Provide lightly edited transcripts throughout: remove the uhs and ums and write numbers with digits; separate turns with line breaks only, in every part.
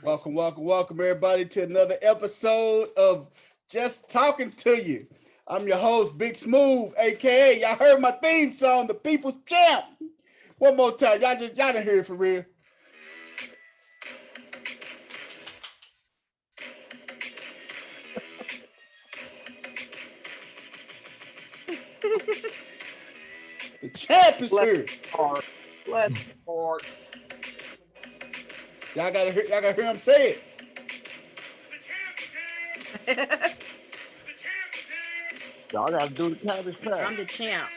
Welcome, welcome, welcome, everybody, to another episode of Just Talking to You. I'm your host, Big Smooth, aka y'all heard my theme song, The People's Champ. One more time, y'all didn't hear it for real. The champ is
Let's
here.
start. Let's start.
Y'all gotta hear him say it.
Y'all gotta do the cabbage patch.
I'm the champ.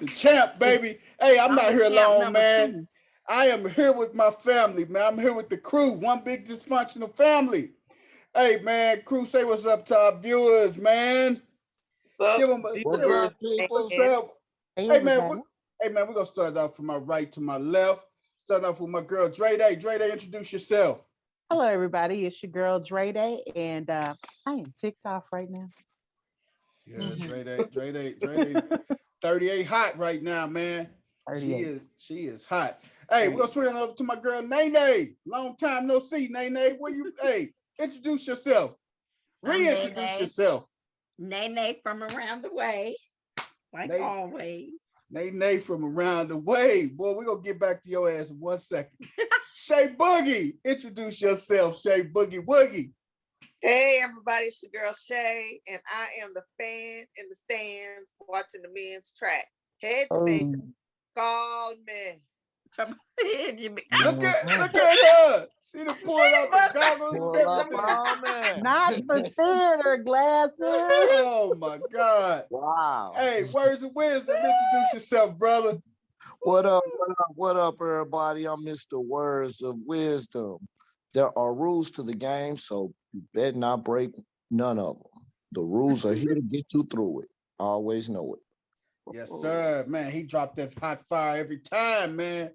The champ, baby. Hey, I'm not
the
here
champ
alone,
number
man.
2.
I am here with my family, man. I'm here with the crew, one big dysfunctional family. Hey, man, crew, say what's up to our viewers, man. Give them
What's
Viewers
up, people?
what's up.
Hey,
Hey, man,
everybody.
we're gonna start off from my right to my left. Start off with my girl Dre Day. Dre Day, introduce yourself.
Hello, everybody. It's your girl Dre Day, and I am ticked off right now.
Yeah, Dre Day, 38 hot right now, man.
38.
She is hot. Hey, we're gonna swing over to my girl Nene. Long time no see, Nene. Where you introduce yourself.
I'm
Reintroduce
Nene.
yourself.
Nene from around the way, like
Nene.
always.
Nene from around the way. Boy, we're gonna get back to your ass in 1 second. Shay Boogie, introduce yourself, Shay Boogie Woogie.
Hey, everybody, it's your girl Shay, and I am the fan in the stands watching the men's track. Hey, Jamaica,
Oh,
call me.
From Jimmy.
Look at her. She done pulled out the
must have
goggles and
Pull up
everything.
on me.
not the theater glasses.
Oh my God.
Wow.
Hey, words of wisdom. Introduce yourself, brother.
What up? What up, everybody? I'm Mr. Words of Wisdom. There are rules to the game, so you better not break none of them. The rules are here to get you through it. Always know it.
Yes, sir. Man, he dropped that hot fire every time, man.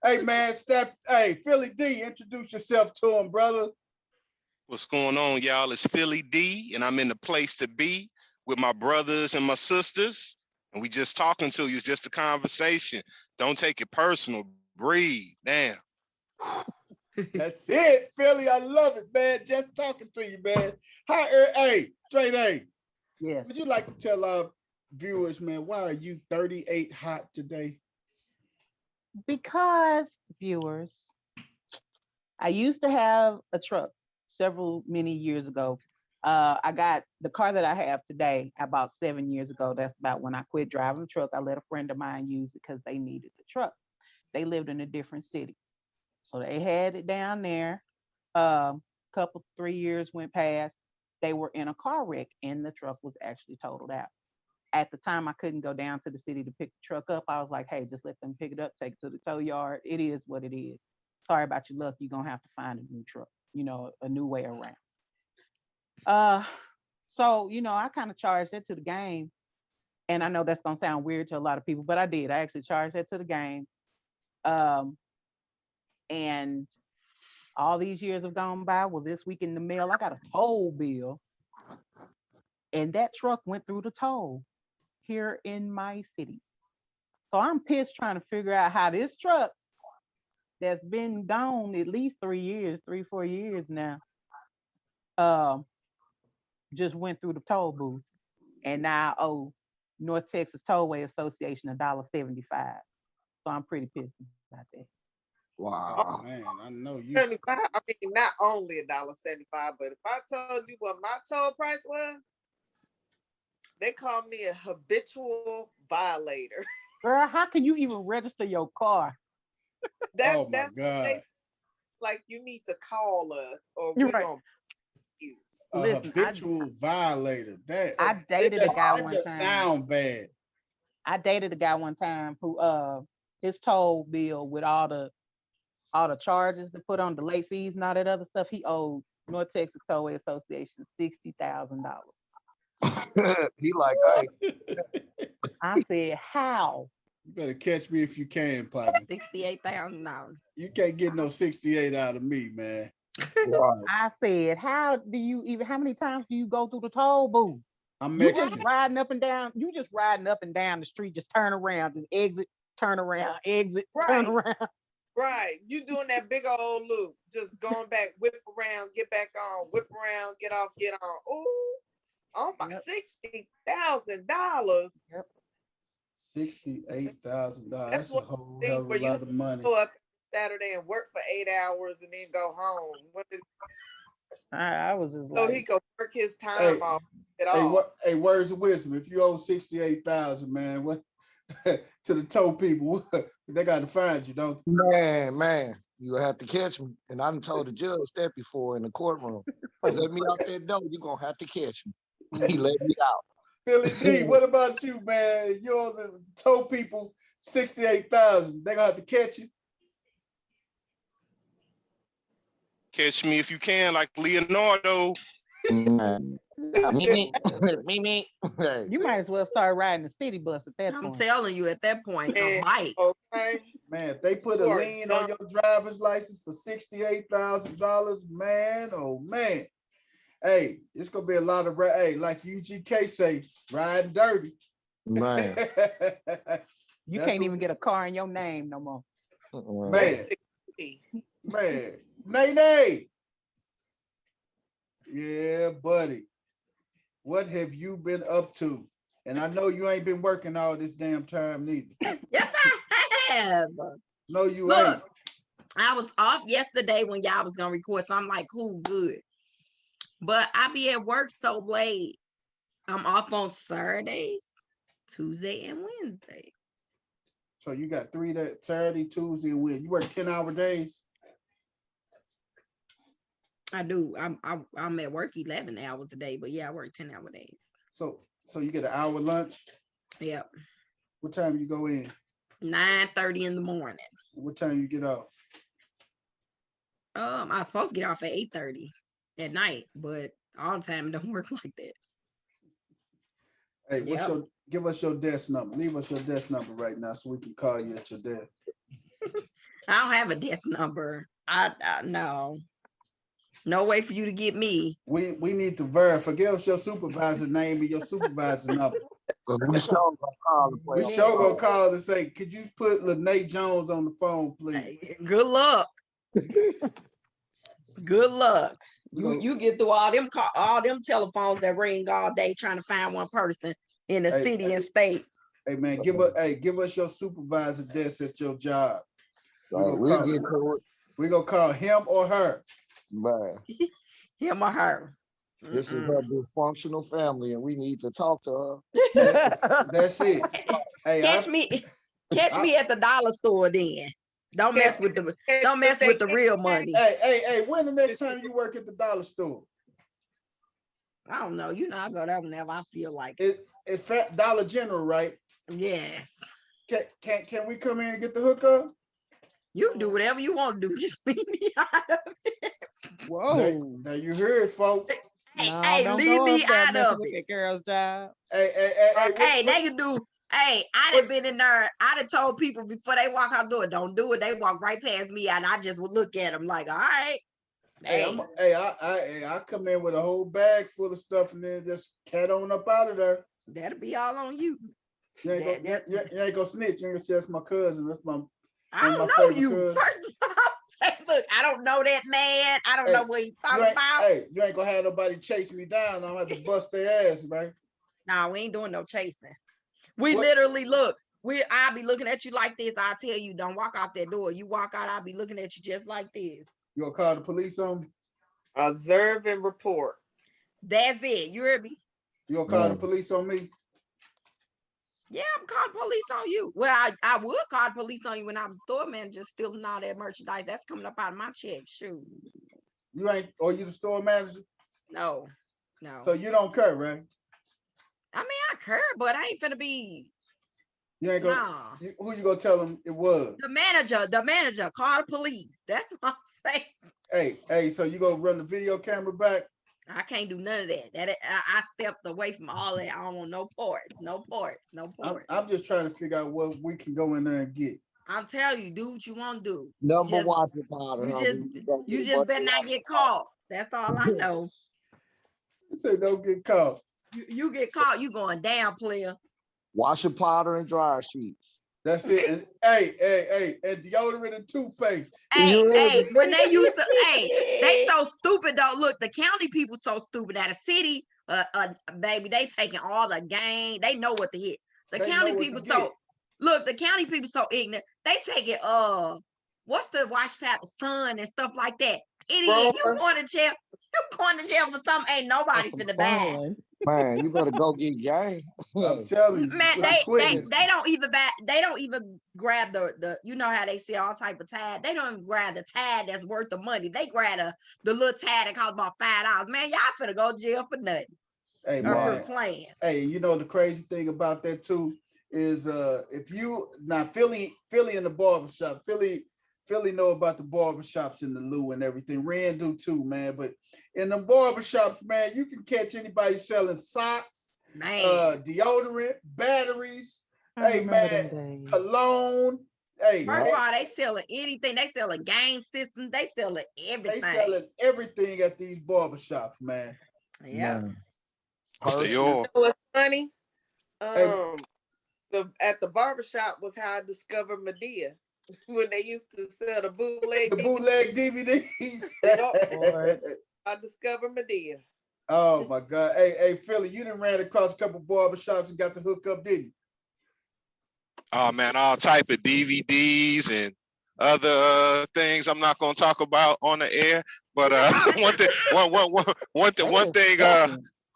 Hey, man, Philly D, introduce yourself to him, brother.
What's going on, y'all? It's Philly D, and I'm in the place to be with my brothers and my sisters. And we just talking to you. It's just a conversation. Don't take it personal. Breathe. Damn.
That's it, Philly. I love it, man. Just talking to you, man. Hi, hey, straight A.
Yes,
Would you like to tell our viewers, man, why are you 38 hot today?
because viewers, I used to have a truck many years ago. I got the car that I have today about 7 years ago. That's about when I quit driving the truck. I let a friend of mine use it because they needed the truck. They lived in a different city, so they had it down there. Couple 3 years went past. They were in a car wreck, and the truck was actually totaled out. At the time, I couldn't go down to the city to pick the truck up. I was like, "Hey, just let them pick it up, take it to the tow yard. It is what it is. Sorry about your luck. You're gonna have to find a new truck. A new way around." Uh, so I kind of charged that to the game, and I know that's gonna sound weird to a lot of people, but I did. I actually charged that to the game. Um, and all these years have gone by. Well, this week in the mail, I got a toll bill, and that truck went through the toll here in my city. So I'm pissed trying to figure out how this truck that's been gone at least 3 years, 4 years now, um, just went through the toll booth, and now I owe North Texas Tollway Association $1.75. So I'm pretty pissed about that.
Oh,
Wow.
man, I know you.
75. I mean, not only $1.75, but if I told you what my toll price was, they call me a habitual violator.
Girl, how can you even register your car?
Oh my
That's
God.
they like you need to call us or
You're
we're
right.
gonna you.
A
Listen,
habitual violator.
I dated a guy
that
one
just
time.
sound bad.
I dated a guy one time who his toll bill with all the charges to put on the late fees and all that other stuff, he owed North Texas Tollway Association $60,000.
He like, hey,
I said, how?
You better catch me if you can, partner.
$68,000.
You can't get no 68 out of me, man.
right.
I said, how many times do you go through the toll booth?
I'm
You just
Mexican.
riding up and down, the street, just turn around, just exit, turn around, exit, turn
Right.
around.
Right. You doing that big old loop. Just going back, whip around, get back on, whip around, get off, get on. Ooh, oh my
Yep.
$60,000.
Yep.
$68,000.
That's
That's a
one
whole
of these
hell of a
where you
lot of money.
go up Saturday and work for 8 hours and then go home.
I was just
So he
like,
could work his time
Hey,
off at
Hey,
all.
what? Hey, words of wisdom. If you owe 68,000, man, what to the tow people? They got to find you, don't?
Man, you have to catch me. And I done told the judge that before in the courtroom. Let me out that door, you're gonna have to catch me. He let me out.
Philly D, what about you, man? You owe the tow people 68,000. They gonna have to catch you.
Catch me if you can, like Leonardo.
Man. Me. Hey,
you might as well start riding the city bus at that
I'm
point.
telling you, at that point, a
And-
bike.
Okay.
Man, if they put a
You are
lien on your driver's license for $68,000, man, oh man. Hey, it's gonna be a lot of hey, like UGK say, riding dirty.
man.
You
That's
can't
what-
even get a car in your name no more.
Man.
Basically.
Man, Nay. Yeah, buddy. What have you been up to? And I know you ain't been working all this damn time neither.
Yes, I have.
No, you
Look,
ain't.
I was off yesterday when y'all was gonna record, so I'm like, cool, good. But I be at work so late. I'm off on Saturdays, Tuesday, and Wednesday.
So you got 3 days, Saturday, Tuesday, and Wednesday. You work 10-hour days.
I do. I'm at work 11 hours a day, but yeah, I work 10-hour days.
So you get an hour lunch.
Yep.
What time you go in?
9:30 in the morning.
What time you get out?
I was supposed to get off at 8:30 at night, but all the time it don't work like that.
Hey, what's
Yep.
give us your desk number. Leave us your desk number right now so we can call you at your desk.
I don't have a desk number. I no. No way for you to get me.
We need to verify. Give us your supervisor name and your supervisor number.
We sure gonna call the
We
player.
sure gonna call and say, could you put Lene Jones on the phone, please?
Hey, good luck. Good luck. You get through all them telephones that ring all day trying to find one person in the
Hey,
city and state.
Hey man, give us your supervisor desk at your job.
Right, we'll get to it.
We gonna call him or her.
Man,
Him or her.
this is her dysfunctional family, and we need to talk to
That's it. Hey,
Catch me at the dollar store then. Don't mess with the real money.
Hey, when the next time you work at the dollar store?
I don't know. You know, I go there whenever I feel like it.
It's Dollar General, right?
Yes.
Can we come in and get the hookup?
You can do whatever you want to do. Just leave me out of it.
Whoa.
Now you heard, folks.
Hey, leave me out of it.
That girl's job.
Hey,
They can do. Hey, I done been in there. I done told people before they walk out the door, don't do it. They walk right past me, and I just would look at them like, all right.
I come in with a whole bag full of stuff and then just cat on up out of there.
That'll be all on you.
You ain't gonna snitch. You ain't gonna say that's my cousin. That's my.
I don't know you.
cousin.
First of all, look, I don't know that man. I don't know what he's talking about.
Hey, you ain't gonna have nobody chase me down. I'm gonna have to bust their ass, right?
No, we ain't doing no chasing. We literally look. I'll be looking at you like this. I tell you, don't walk out that door. You walk out, I'll be looking at you just like this.
You gonna call the police on me?
Observe and report.
That's it. You heard me?
You gonna call the police on me?
Yeah, I'm calling police on you. Well, I would call the police on you when I was store manager stealing all that merchandise. That's coming up out of my check. Shoot.
You ain't, or you the store manager?
No.
So you don't care, right?
I mean, I care, but I ain't finna be.
You ain't gonna.
Nah.
Who you gonna tell them it was?
The manager, call the police. That's what I'm saying.
Hey, so you gonna run the video camera back?
I can't do none of that. I stepped away from all that. I don't want no parts.
I'm just trying to figure out what we can go in there and get.
I'm telling you, do what you want to do.
Number one supporter.
You just better not get caught. That's all I know.
Say don't get caught.
You get caught, you going down, player.
Washer powder and dryer sheets.
That's it. And hey, and deodorant and toothpaste.
Hey,
You heard
hey,
me?
when they used to, hey, they so stupid though. Look, the county people so stupid that a city, baby, they taking all the game. They know what to hit. The
They know
county
what to
people
get.
so look, the county people so ignorant. They take it, what's the wash pad, the sun and stuff like that. Idiot, you
Roller.
going to jail. You going to jail for something ain't nobody finna buy.
Fun.
Man, you better go get game.
I'm telling you,
Man,
with the
they
quickness.
don't even buy, they don't even grab the you know how they sell all type of tag. They don't even grab the tag that's worth the money. They grab the little tag that costs about $5. Man, y'all finna go to jail for nothing.
Hey
Or
man,
for playing.
hey, you know the crazy thing about that too is if you now Philly in the barbershop, Philly know about the barbershops in the Lou and everything. Ren do too, man. But in the barbershops, man, you can catch anybody selling socks,
Man,
deodorant, batteries,
I
hey
remember
man,
them days.
cologne. Hey,
first
man,
of all, they selling anything. They selling game systems. They selling
they
everything.
selling everything at these barbershops, man.
Yeah.
Man.
What's the
Hershey.
your?
You know what's funny?
Hey.
At the barbershop was how I discovered Medea when they used to sell the bootleg.
The
DVD.
bootleg DVDs.
Boy.
I discovered Medea.
Oh my God. Hey, Philly, you done ran across a couple barbershops and got the hookup, didn't you?
Oh man, all type of DVDs and other things I'm not gonna talk about on the air. But one thing,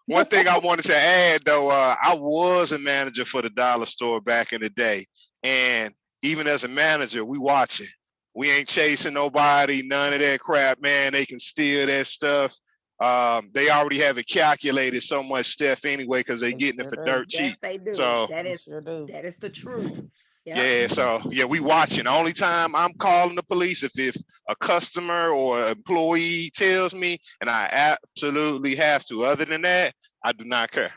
one thing I wanted to add though, I was a manager for the dollar store back in the day, and even as a manager, we watching. We ain't chasing nobody, none of that crap, man. They can steal that stuff. They already have it calculated so much stuff anyway because they
They
getting it
sure
for
do.
dirt cheap.
Yes, they do.
So
That
They
is
sure do.
that is the truth.
yeah, so yeah, we watching. The only time I'm calling the police if a customer or employee tells me, and I absolutely have to. Other than that, I do not care.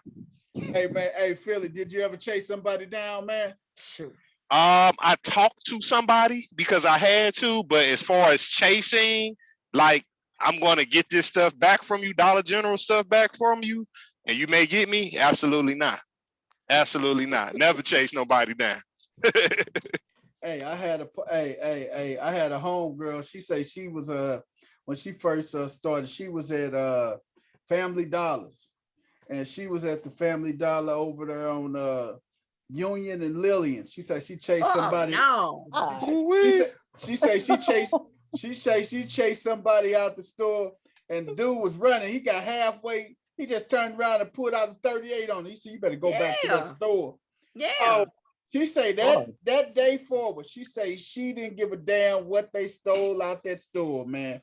Hey man, hey Philly, did you ever chase somebody down, man?
Shoot.
I talked to somebody because I had to, but as far as chasing, like I'm gonna get this stuff back from you, Dollar General stuff back from you, and you may get me. Absolutely not. Absolutely not. Never chase nobody down.
Hey, I had a homegirl. She say she was when she first started, she was at Family Dollars, and she was at the Family Dollar over there on Union and Lillian. She said she chased
Oh
somebody.
no.
Ah,
She chased somebody out the store, and the dude was running. He got halfway. He just turned around and pulled out a 38 on it. He said, "You better go back to that
Yeah.
store."
Yeah.
Oh,
She say that day forward, she say she didn't give a damn what they stole out that store, man.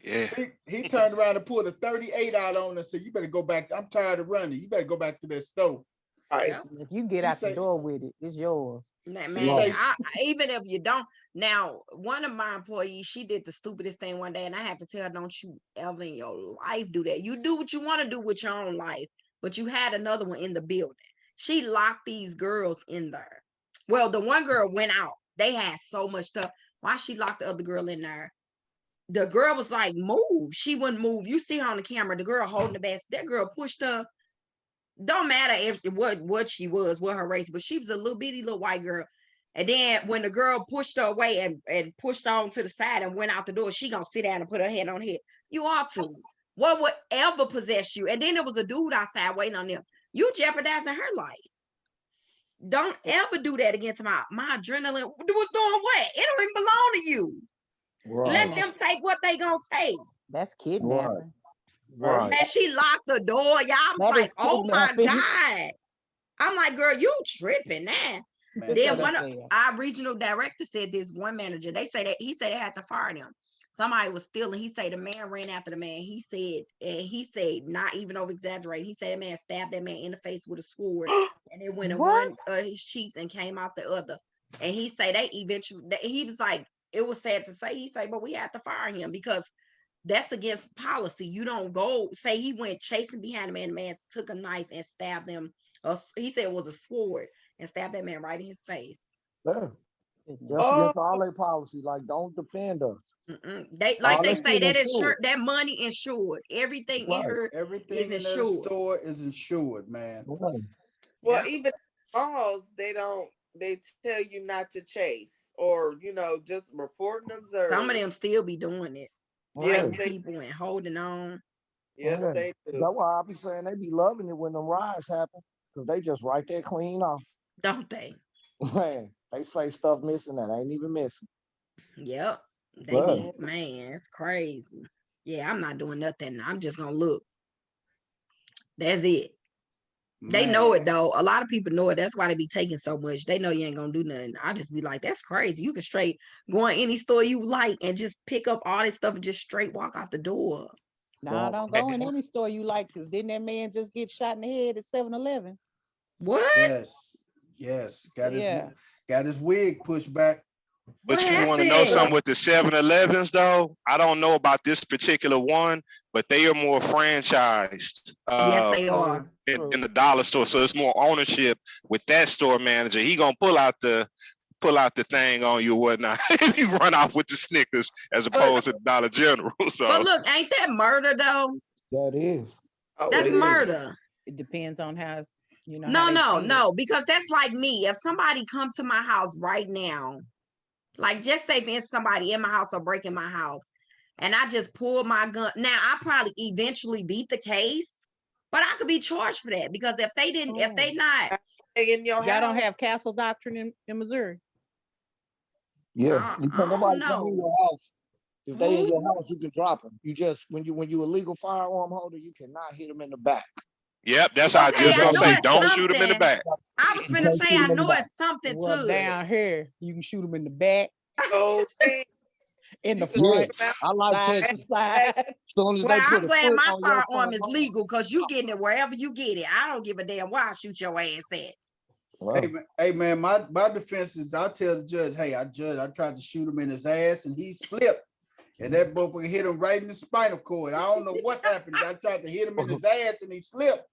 Yeah.
He turned around and pulled a 38 out on her and said, "You better go back. I'm tired of running. You better go back to that store."
all right.
Yeah.
if you get
She
out
say-
the door with it, it's yours.
Nah,
She
man,
say-
even if you don't. Now, one of my employees, she did the stupidest thing one day, and I have to tell her, don't you ever in your life do that. You do what you want to do with your own life, but you had another one in the building. She locked these girls in there. Well, the one girl went out. They had so much stuff. Why she locked the other girl in there? The girl was like, move. She wouldn't move. You see her on the camera, the girl holding the basket. That girl pushed her. Don't matter if what she was, what her race, but she was a little bitty little white girl. And then when the girl pushed her away and pushed her on to the side and went out the door, she gonna sit down and put her hand on her head. You ought to. What would ever possess you? And then there was a dude outside waiting on them. You jeopardizing her life. Don't ever do that again to my adrenaline. Was doing what? It don't even belong to you. Let them take what they gonna take.
That's kidnapping.
Right.
And she locked the door. Y'all was
That
like,
is
oh my
kidnapping.
God. I'm like, girl, you tripping now.
Man,
Then
that-
one of our regional director said this one manager, he said they had to fire them. Somebody was stealing. He said the man ran after the man. He said, not even over exaggerating. He said the man stabbed that man in the face with a sword, and it went in
What?
one of his cheeks and came out the other. And he said they eventually, he was like, it was sad to say. He said, but we had to fire him because that's against policy. You don't go say he went chasing behind the man. The man took a knife and stabbed him. He said it was a sword and stabbed that man right in his face.
Yeah. That's
Oh.
against all their policy. Like, don't defend us.
They like they
let's
say
get
that
into
insured,
it.
that money insured. Everything in
Right.
her
everything
is
in that
insured.
store is insured, man.
Right.
Well,
Yeah.
even malls, they don't they tell you not to chase or just report and observe.
Some of them still be doing it,
Yes,
fighting
they
people and holding on.
yes
Yeah.
they do.
That's why I be saying they be loving it when them riots happen, because they just right there clean off.
Don't they?
Man, they say stuff missing that ain't even missing.
Yep. They
But
be, man, it's crazy. Yeah, I'm not doing nothing. I'm just gonna look. That's it. They know it
Man.
though. A lot of people know it. That's why they be taking so much. They know you ain't gonna do nothing. I just be like, that's crazy. You can straight go in any store you like and just pick up all this stuff and just straight walk out the door.
Nah,
Well,
don't go in any store you like, because didn't that man just get shot in the head at 7-Eleven?
What?
Yes. Yes.
Yeah.
Got his wig pushed back.
But
What
you want to know
happened?
something with the 7-Elevens though? I don't know about this particular one, but they are more franchised
Yes, they are.
in the dollar store. So it's more ownership with that store manager. He gonna pull out the thing on you or whatnot if you run off with the Snickers as opposed to Dollar General. So
But look, ain't that murder though?
that is.
Oh,
That's
it is.
murder.
It depends on how it's, how
No,
they
no,
see it.
no, because that's like me. If somebody comes to my house right now, like just say for instance, somebody in my house or breaking my house, and I just pull my gun. Now I probably eventually beat the case, but I could be charged for that because if they didn't, if they not,
They in your
Y'all don't
house?
have castle doctrine in Missouri.
Yeah.
I
You can't
don't
nobody come in
know.
your house. If they in
Who?
your house, you can drop them. You just when you a legal firearm holder, you cannot hit them in the back.
yep, that's how I
Okay,
just
I
gonna
know
say.
it's
Don't shoot him in the
something.
back.
I was
You
finna
can't
say,
shoot
I
'em in the
know
back.
it's something
Well,
to it.
down here, you can shoot them in the back,
Oh, thing.
in the
You can
Yeah,
front,
shoot 'em out
I like
side
that.
to
As
side.
soon as
Well,
they put
I'm
a
glad
foot
my
on your
firearm
front
is
lawn,
legal because you getting it wherever you get it. I don't give a damn where I shoot your ass at.
well,
Hey man, my defense is I tell the judge, hey, I tried to shoot him in his ass and he slipped. And that motherfucker hit him right in the spinal cord. I don't know what happened. I tried to hit him in his ass and he slipped.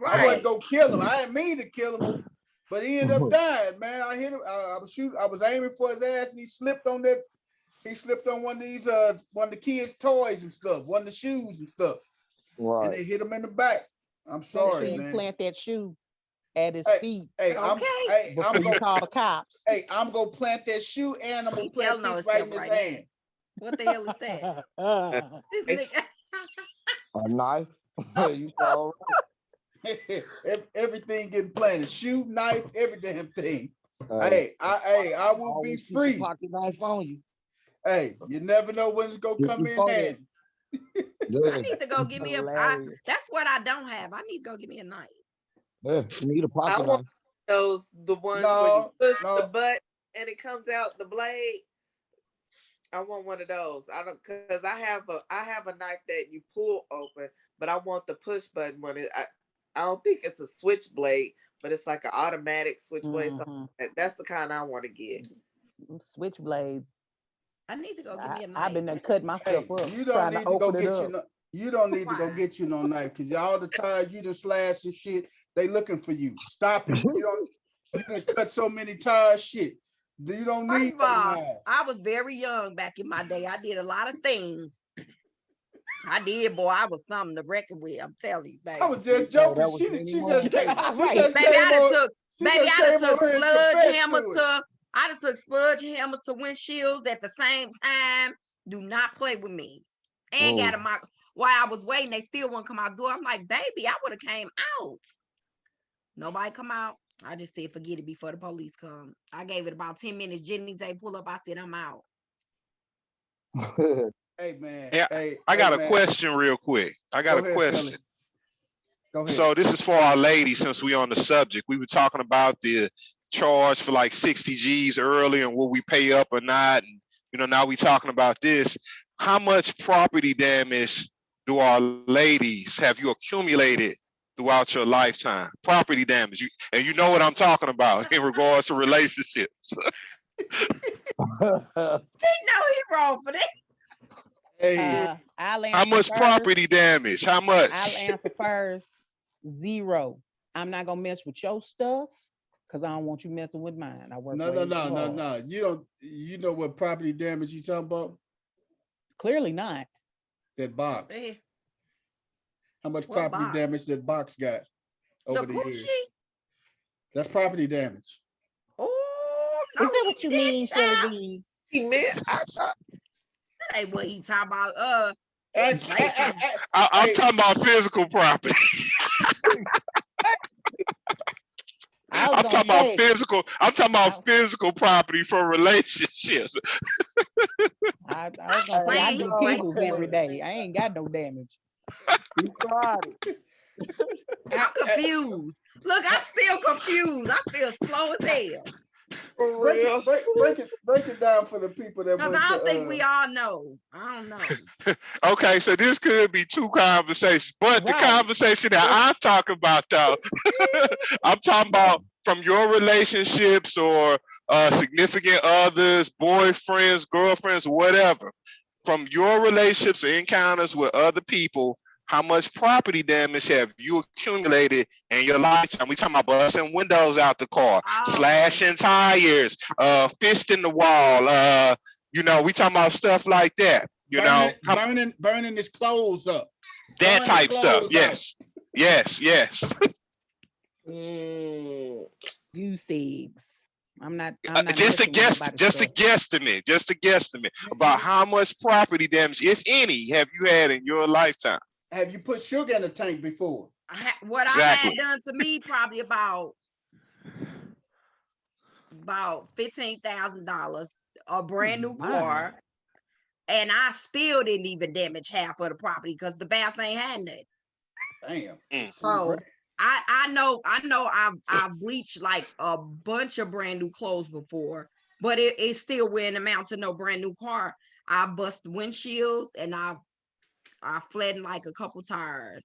I wasn't
Right.
gonna kill him. I didn't mean to kill him, but he ended up dying, man. I hit him. I was shooting. I was aiming for his ass, and he slipped on that. He slipped on one of these, one of the kids' toys and stuff, one of the shoes and stuff, and
right.
they hit him in the back. I'm
Make sure
sorry,
you
man.
plant that shoe at his
Hey,
feet
Okay.
before you call the cops.
Hey, I'm gonna plant that shoe and I'm gonna
He
plant
telling on
this right in
himself
his
right
hand.
now. What the hell is that? This
It's-
nigga.
A knife. You saw
Everything getting planted, shoe, knife, every damn thing.
right.
I will be
Always keep a
free.
pocket knife on you.
Hey, you never know when it's gonna
Just
come in
before that.
handy.
I need to go get me
Hilarious.
that's what I don't have. I need to go get me a knife.
Yeah, you need a
I
pocket
want
knife.
the ones where you
No,
push the
no.
butt and it comes out the blade. I want one of those. I don't, because I have a knife that you pull open, but I want the push button one. I don't think it's a switchblade, but it's like an automatic switchblade.
Mhm.
That's the kind I want to get.
Them switchblades.
I need to go get me a knife.
I've been there cut myself
Hey,
up
you don't
trying
need
to
to go
open it
get
up.
you no. You don't need to go
Why?
get you no knife because all the time you just slash and shit. They looking for you. Stop it. You don't. You can cut so many tires. Shit. You don't
First
need
of
no
all,
knife.
I was very young back in my day. I did a lot of things. I did, boy. I was something to reckon with. I'm telling you, baby.
I was just
No,
joking.
that was
She
many
just
more.
came. She
Right.
just
Baby,
came
I done
on.
took
She
baby,
just
I done
came
took
over here and
sludge
confessed
hammers
to it.
to I done took sludge hammers to windshields at the same time. Do not play with me. And got
Whoa.
in my while I was waiting, they still wouldn't come out the door. I'm like, baby, I would have came out. Nobody come out. I just said, forget it before the police come. I gave it about 10 minutes. Jennings, they pull up. I said, I'm out.
Hey man.
Yeah,
Hey,
I got a
man.
question real quick. I got
Go
a
ahead,
question.
Philly. Go ahead.
So this is for our ladies, since we on the subject. We were talking about the charge for like 60 G's earlier and will we pay up or not? And now we talking about this. How much property damage do our ladies have you accumulated throughout your lifetime? Property damage. And you know what I'm talking about in regards to relationships.
He know he wrong for that.
Hey,
I'll answer
How much
first.
property damage? How much?
I'll answer first. 0. I'm not gonna mess with your stuff because I don't want you messing with mine. I work
no.
way too hard.
You don't. You know what property damage you talking about?
Clearly not.
That box.
Eh,
How much
What
property
box?
damage that box got
The
over the years?
coochie.
That's property damage.
Oh, No,
Is that
he
what you
didn't,
mean,
child.
Shelby?
He meant I thought
That ain't what he talking about.
Ask-
Like,
I'm
Hey.
talking about physical property.
I was
I'm
gonna
talking about
say,
physical. I'm talking
I,
about physical property for relationships.
I was
I ain't
gonna say I
playing. He
do
playing
peoples
too
every
much.
day. I ain't got no damage.
He tried it.
I'm confused. Look, I'm still confused. I feel slow as hell.
for
break
real.
it break it down for the people that
Because
went
I
to
don't think we all know. I don't know.
Okay, so this could be two conversations, but the
Right.
conversation that I'm talking about, though, I'm talking about from your relationships or significant others, boyfriends, girlfriends, whatever. From your relationships or encounters with other people, how much property damage have you accumulated in your lifetime? We talking about busting windows out the car,
Oh.
slashing tires, fist in the wall. You know, we talking about stuff like that. You know,
burning his clothes up.
that
blowing his
type stuff.
clothes
Yes, yes.
Mm,
You cigs. I'm not
Just a
messing with
guess,
nobody's
just a
stuff.
guesstimate about how much property damage, if any, have you had in your lifetime?
Have you put sugar in a tank before?
What I
Exactly.
had done to me probably about $15,000, a brand new
My.
car, and I still didn't even damage half of the property because the bath ain't had nothing.
Damn.
So I know I've bleached like a bunch of brand new clothes before, but it still wouldn't amount to no brand new car. I bust windshields and I flattened like a couple tires,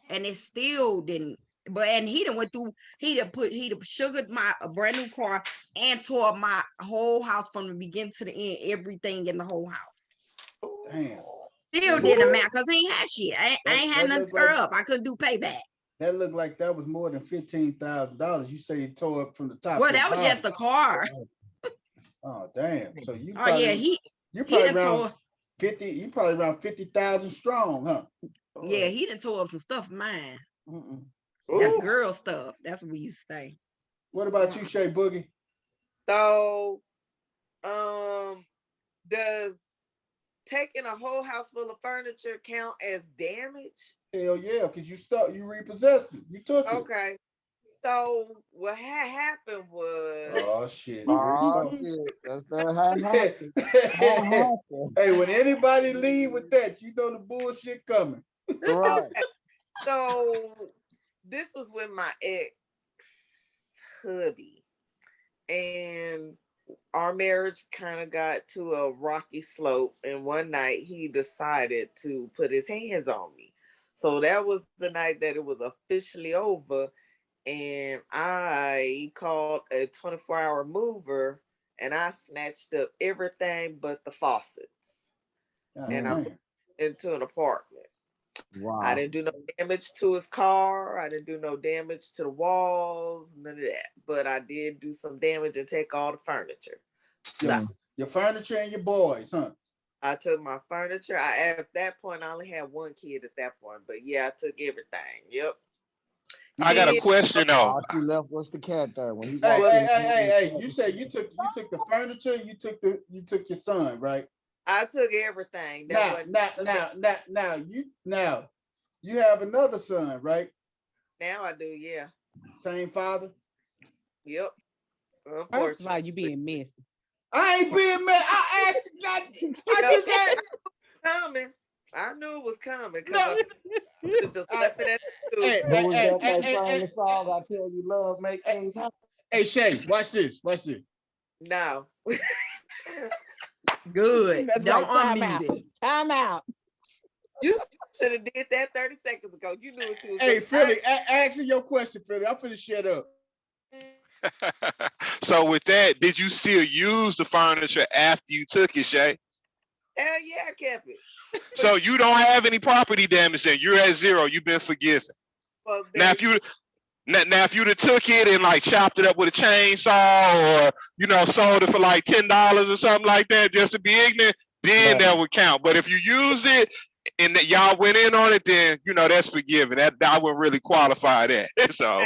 and it still didn't. But and he done went through. He done sugared my a brand new car and tore up my whole house from the beginning to the end. Everything in the whole house.
Damn.
Still didn't amount because he ain't had shit. I ain't had
That
nothing
look
to tear
like-
up. I couldn't do payback.
That looked like that was more than $15,000. You say you tore up from the top.
Well,
to the
that was just the
bottom.
car.
Oh damn! So you
Oh yeah,
you
he
probably
done
around
tore.
50. You probably around 50,000 strong, huh?
Yeah, he done tore up some stuff of mine.
Mm-mm.
That's
ooh.
girl stuff. That's what we used to say.
What about you, Shay Boogie?
So, does taking a whole house full of furniture count as damage?
Hell yeah, because you repossessed it. You took it.
Okay. So what had happened was
Oh shit.
Oh,
Here
shit. That's not how it happened.
we
How it
go.
happened.
Hey, when anybody leave with that, you know the bullshit coming.
Right.
so this was with my ex hubby, and our marriage kind of got to a rocky slope. And one night he decided to put his hands on me. So that was the night that it was officially over. And I called a 24-hour mover and I snatched up everything but the faucets
God
and I
damn.
put it into an apartment.
Wow.
I didn't do no damage to his car. I didn't do no damage to the walls, none of that. But I did do some damage and take all the furniture. So
Your furniture and your boys, huh?
I took my furniture. At that point, I only had one kid at that point. But yeah, I took everything. Yep.
I got a question though.
All she left was the cat there when he
Hey,
walked in.
hey. You said you took the furniture, you took your son, right?
I took everything. That
Now you have another son, right?
Now I do, yeah.
Same father.
Yep.
First of all, you being messy.
I ain't being mad. I asked. I just asked.
Coming. I knew it was coming.
No.
I just left it at two.
Hey,
What was that
hey,
they
hey,
sang
hey,
the song? I tell you, love make things happen.
Hey, Shay, watch this. Watch this.
No.
Good.
That's
Don't
right. Time
unmute
out.
it.
Time out.
You should have did that 30 seconds ago. You knew what you was
Hey,
doing.
Philly, answer your question, Philly. I'm finna shut up.
So with that, did you still use the furniture after you took it, Shay?
Hell yeah, I kept it.
So you don't have any property damage then. You're at zero. You've been forgiven.
Well,
Now if you'd have took it and like chopped it up with a chainsaw or sold it for like $10 or something like that just to be ignorant, then that would count. But if you used it and that y'all went in on it, then that's forgiven. That I wouldn't really qualify that. So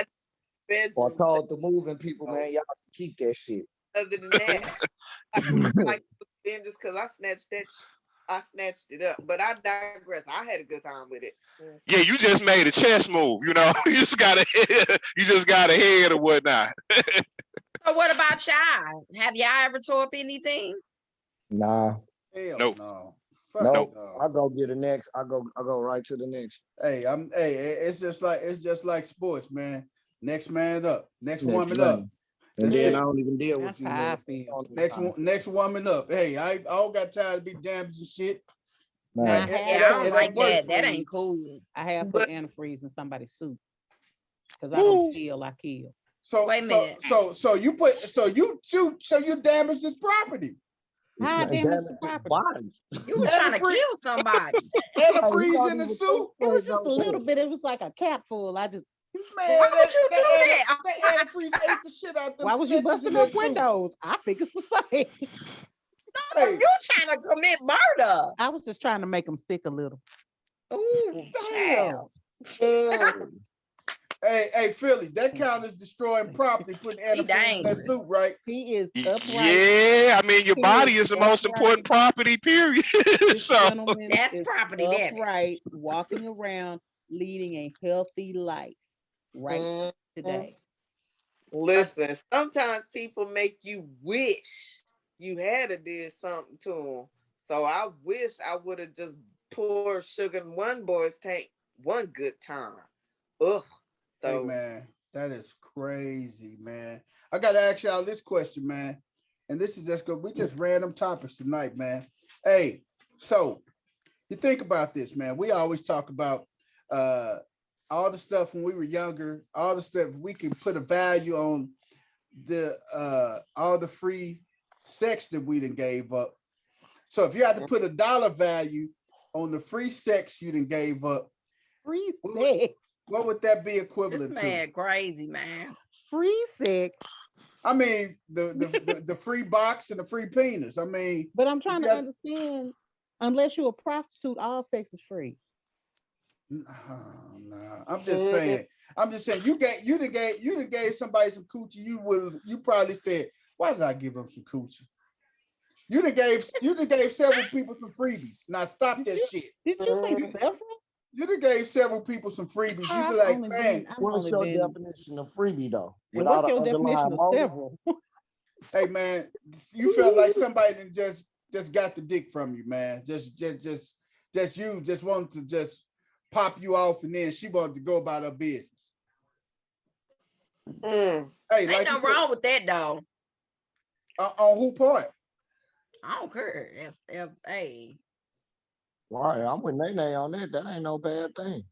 Or told the moving people, man, y'all can keep that shit.
other than that, like then just because I snatched it up. But I digress. I had a good time with it.
Yeah, you just made a chess move. You know, you just got a head or whatnot.
So what about y'all? Have y'all ever tore up anything?
Nah,
Hell
Nope.
no. Fuck
nope.
no.
I go get the next. I go right to the next.
Hey, it's just like sports, man. Next man up. Next
Next
woman up.
man. And
That's
then
it.
I don't even deal with
That's
you.
how I feel.
Next woman up. Hey, I don't got time to be damaged and shit.
Now, I
It-
have
it
Yeah, I
don't-
don't
it
like
don't work
that.
for
That
me.
ain't cool.
I have
But-
put antifreeze in somebody's soup because I don't steal, I kill.
So
Wait a minute.
so you damage this property.
How I
Man,
damage
damn
the
it,
property?
body.
You was trying to
Antifreeze.
kill somebody.
Antifreeze in the soup.
It was just a little bit. It was like a cap full. I just.
Man,
Why would you do that?
that antifreeze ate the shit out them
Why was you
stitches
busting
in that
up
soup.
windows? I think it's the same.
Hey,
You trying to commit murder?
I was just trying to make them sick a little.
Ooh,
damn.
child.
Hey, Philly, that count as destroying property, putting antifreeze in that
dangerous.
soup, right?
He is upright.
Yeah, I mean, your
He
body
is
is the most
upright.
important property, period.
This
So
gentleman
That's
is
property damage.
upright, walking around, leading a healthy life right
Mhm.
today.
Listen, sometimes people make you wish you had a did something to them. So I wish I would have just poured sugar in one boy's tank one good time. Ugh.
Hey
So
man, that is crazy, man. I gotta ask y'all this question, man. And this is just good. We just random topics tonight, man. Hey, so you think about this, man. We always talk about all the stuff when we were younger, all the stuff we can put a value on the all the free sex that we done gave up. So if you had to put a dollar value on the free sex you done gave up,
Free sex.
what would that be
This
equivalent to?
man crazy, man.
Free sex.
I mean, the free box and the free penis. I mean,
But I'm trying to
got-
understand, unless you're a prostitute, all sex is free.
nah. I'm just saying. You done gave somebody some coochie. You probably said, why did I give him some coochie? You done gave several people some freebies. Now stop that shit.
Did you say several?
You done gave several people some freebies. You
I've
be like,
only
man,
been- I've
What's
only
your
been-
definition of freebie though?
And
Without
what's your
an
definition
underlying
of
motive?
several?
hey man, you felt like somebody done just got the dick from you, man. Just wanted to just pop you off, and then she wanted to go about her business.
mm,
Hey,
Ain't
like you
nothing
said,
wrong with that, though.
on who part?
I don't care. If hey,
Why? I'm with Nene on that. That ain't no bad thing.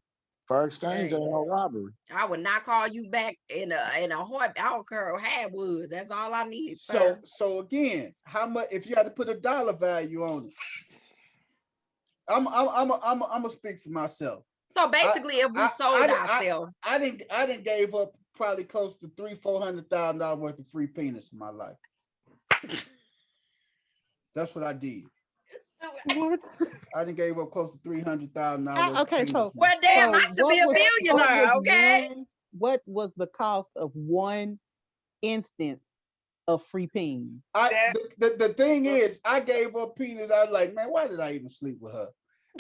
Fair exchange
Hey.
ain't no robbery.
I would not call you back in a heart. I don't care how it was. That's all I need.
So again, how much if you had to put a dollar value on it? I'm gonna speak for myself.
So basically, if we
I-
sold
I didn't-
ourselves,
I didn't gave up probably close to $300,000-$400,000 worth of free penis in my life. That's what I did.
What?
I didn't gave up close to $300,000.
Okay, so-
well, damn,
So
I should be a
what
millionaire.
was
Okay.
What was the cost of one instance of free peen?
The thing is, I gave up penis. I was like, man, why did I even sleep with her?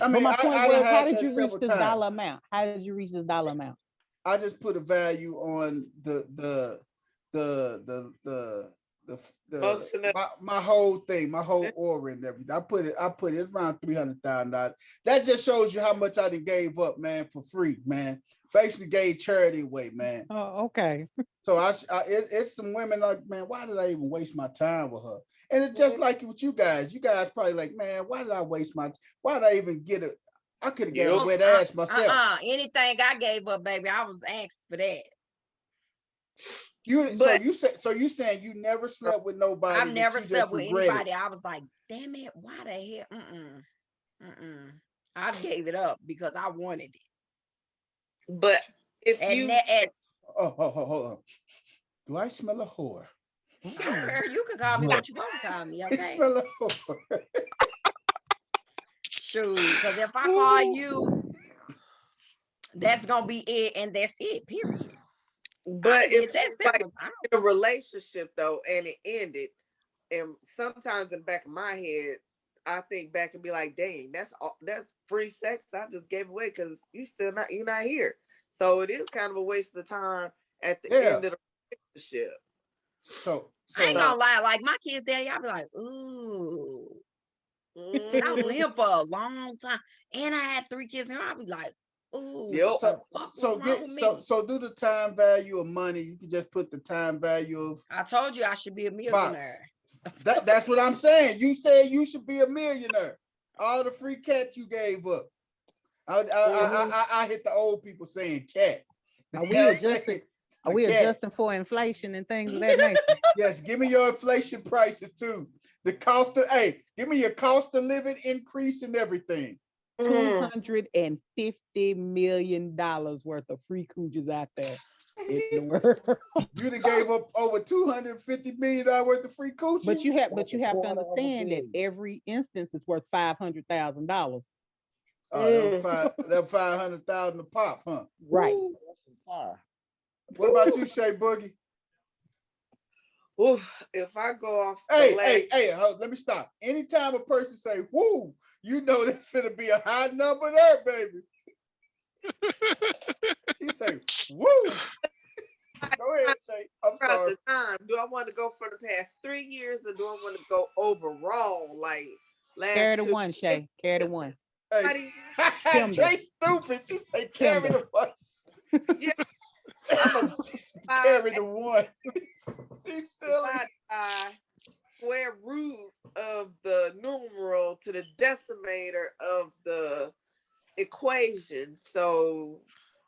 I
But
mean,
my point
I done
was, how
had
did
that
you reach
several
this
times.
dollar amount? How did you reach this dollar amount?
I just put a value on the
Emotional.
my whole thing, my whole aura and everything. I put it it's around $300,000. That just shows you how much I done gave up, man, for free, man. Basically gave charity away, man.
Oh, okay.
So it's some women like, man, why did I even waste my time with her? And it's just like with you guys. You guys probably like, man, why did I waste why did I even get it? I could have got a wet ass myself.
Anything I gave up, baby, I was asked for that.
So you saying you never slept with nobody?
I've
that
never
you just
slept with
regretted?
anybody. I was like, damn it, why the hell? I gave it up because I wanted it.
but if
And
you
Oh, hold on. Do I smell a whore?
I don't care. You can call me what you want to call me,
I
okay?
smell a whore.
Shoot, because if I call you, that's gonna be it, and that's it. Period.
But
I did
if
that
it's like
several times.
in a relationship though, and it ended, and sometimes in the back of my head, I think back and be like, "Dang, that's free sex I just gave away because you're not here." So it is kind of a waste of time at the
Yeah.
end of the relationship.
So
I ain't
So-
gonna lie, like my kids' daddy, I'll be like, ooh. And I was with him for a long time. And I had 3 kids, and I'll be like, ooh.
Yep.
what the fuck was wrong with me?
so do the time value of money. You can just put the time value of
I told you I should be a millionaire.
that's what I'm saying. You said you should be a millionaire. All the free cats you gave up. I hit the old people saying cat.
Are we adjusting? Are we adjusting for inflation and things of that nature?
Yes, give me your inflation prices too. The cost of give me your cost of living increase and everything.
$250 million worth of free cooges out there in the world.
You done gave up over $250 million worth of free coochie.
But you have to understand that every instance is worth $500,000.
That 500,000 a pop, huh?
Right.
What about you, Shay Boogie?
Ooh, if I go off,
Hey, let me stop. Anytime a person say "woo," you know there's gonna be a high number there, baby. He say "woo." Go ahead, Shay. I'm sorry.
The time, do I want to go for the past 3 years, or do I want to go overall? Like last
Carry the
2
one, Shay. Carry the one.
Hey,
Kimber.
Jay, stupid. You say carry the one.
Yeah.
Carry the one. He's silly.
Square root of the numeral to the decimator of the equation. So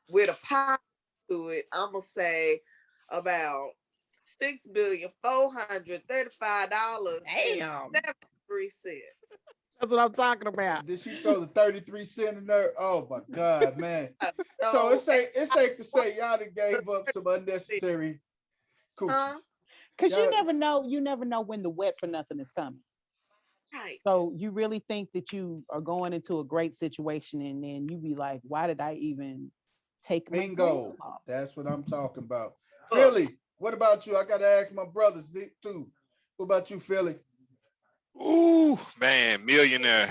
with a pi to it, I'm gonna say about $6,435,073.
Damn.
That's what I'm talking about.
Did she throw the 33 cent in there? Oh my God, man. So it's safe to say y'all done gave up some unnecessary coochie.
Because you never know when the wet for nothing is coming.
Right.
So you really think that you are going into a great situation, and then you be like, why did I even take my
Bingo.
clothes off?
That's what I'm talking about. Philly, what about you? I gotta ask my brothers too. What about you, Philly?
Ooh, man, millionaire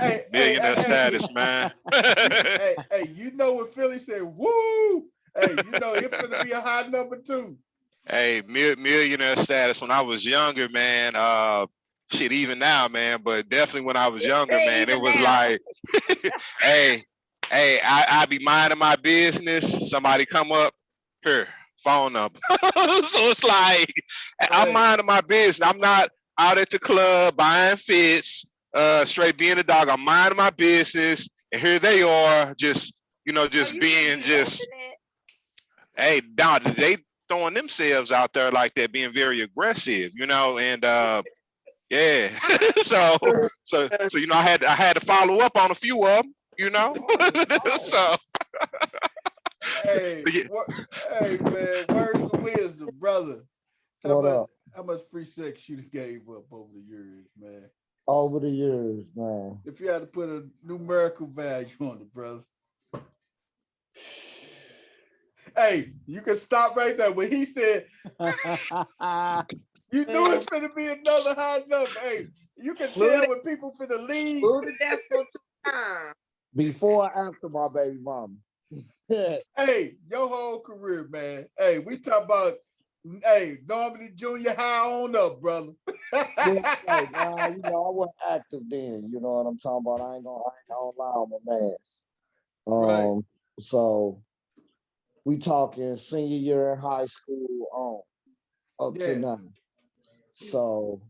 status, man.
hey, you know when Philly said woo, hey, you know it's gonna be a high number too.
Hey, millionaire status when I was younger, man. Shit, even now, man, but definitely when I was younger, man, it was like, I be minding my business. Somebody come up here, phone number. So it's like I'm minding my business. I'm not out at the club buying fits, straight being a dog. I'm minding my business, and here they are, just being just. Hey, down they throwing themselves out there like that, being very aggressive, and yeah. so I had to follow up on a few of them, so.
Hey, hey man, words of wisdom, brother. How much free sex you gave up over the years, man?
Over the years, man.
If you had to put a numerical value on it, brother. Hey, you can stop right there. When he said, you knew it's finna be another high number. Hey, you can tell when people finna leave.
Move the decimal 2 times.
Before or after my baby mama.
Hey, your whole career, man. Hey, we talk about, normally junior high on up, brother.
I wasn't active then. You know what I'm talking about? I ain't gonna lie on my mans.
Right.
So we talking senior year in high school on up to now. So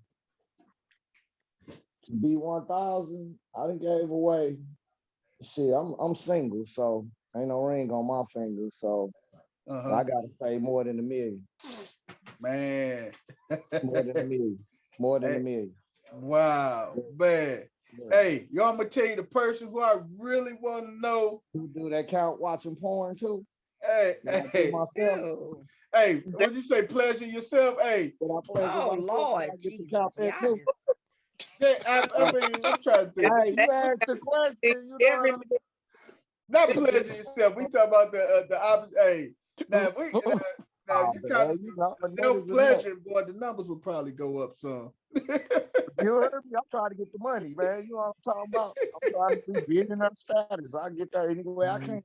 to be 1,000, I done gave away. Shit, I'm single, so ain't no ring on my finger. So I gotta say more than $1 million.
Man.
More than $1 million. More than $1 million.
Wow, man. Yeah. Hey, y'all, I'm gonna tell you the person who I really want to know.
Who do that count watching porn too?
Hey,
myself.
Hey, what you say? Pleasure yourself? Hey.
Oh Lord, Jesus.
Yeah, I mean, I'm trying to think.
Hey, you asked the question.
Not pleasure yourself. We talk about the opposite. Hey, now Now,
Oh,
you
man,
kind of
you know, enough is
self
enough.
pleasure, boy, the numbers will probably go up some.
You heard me? I'm trying to get the money, man. You know what I'm talking about? I'm trying to be billionaire status. I get there any way I can.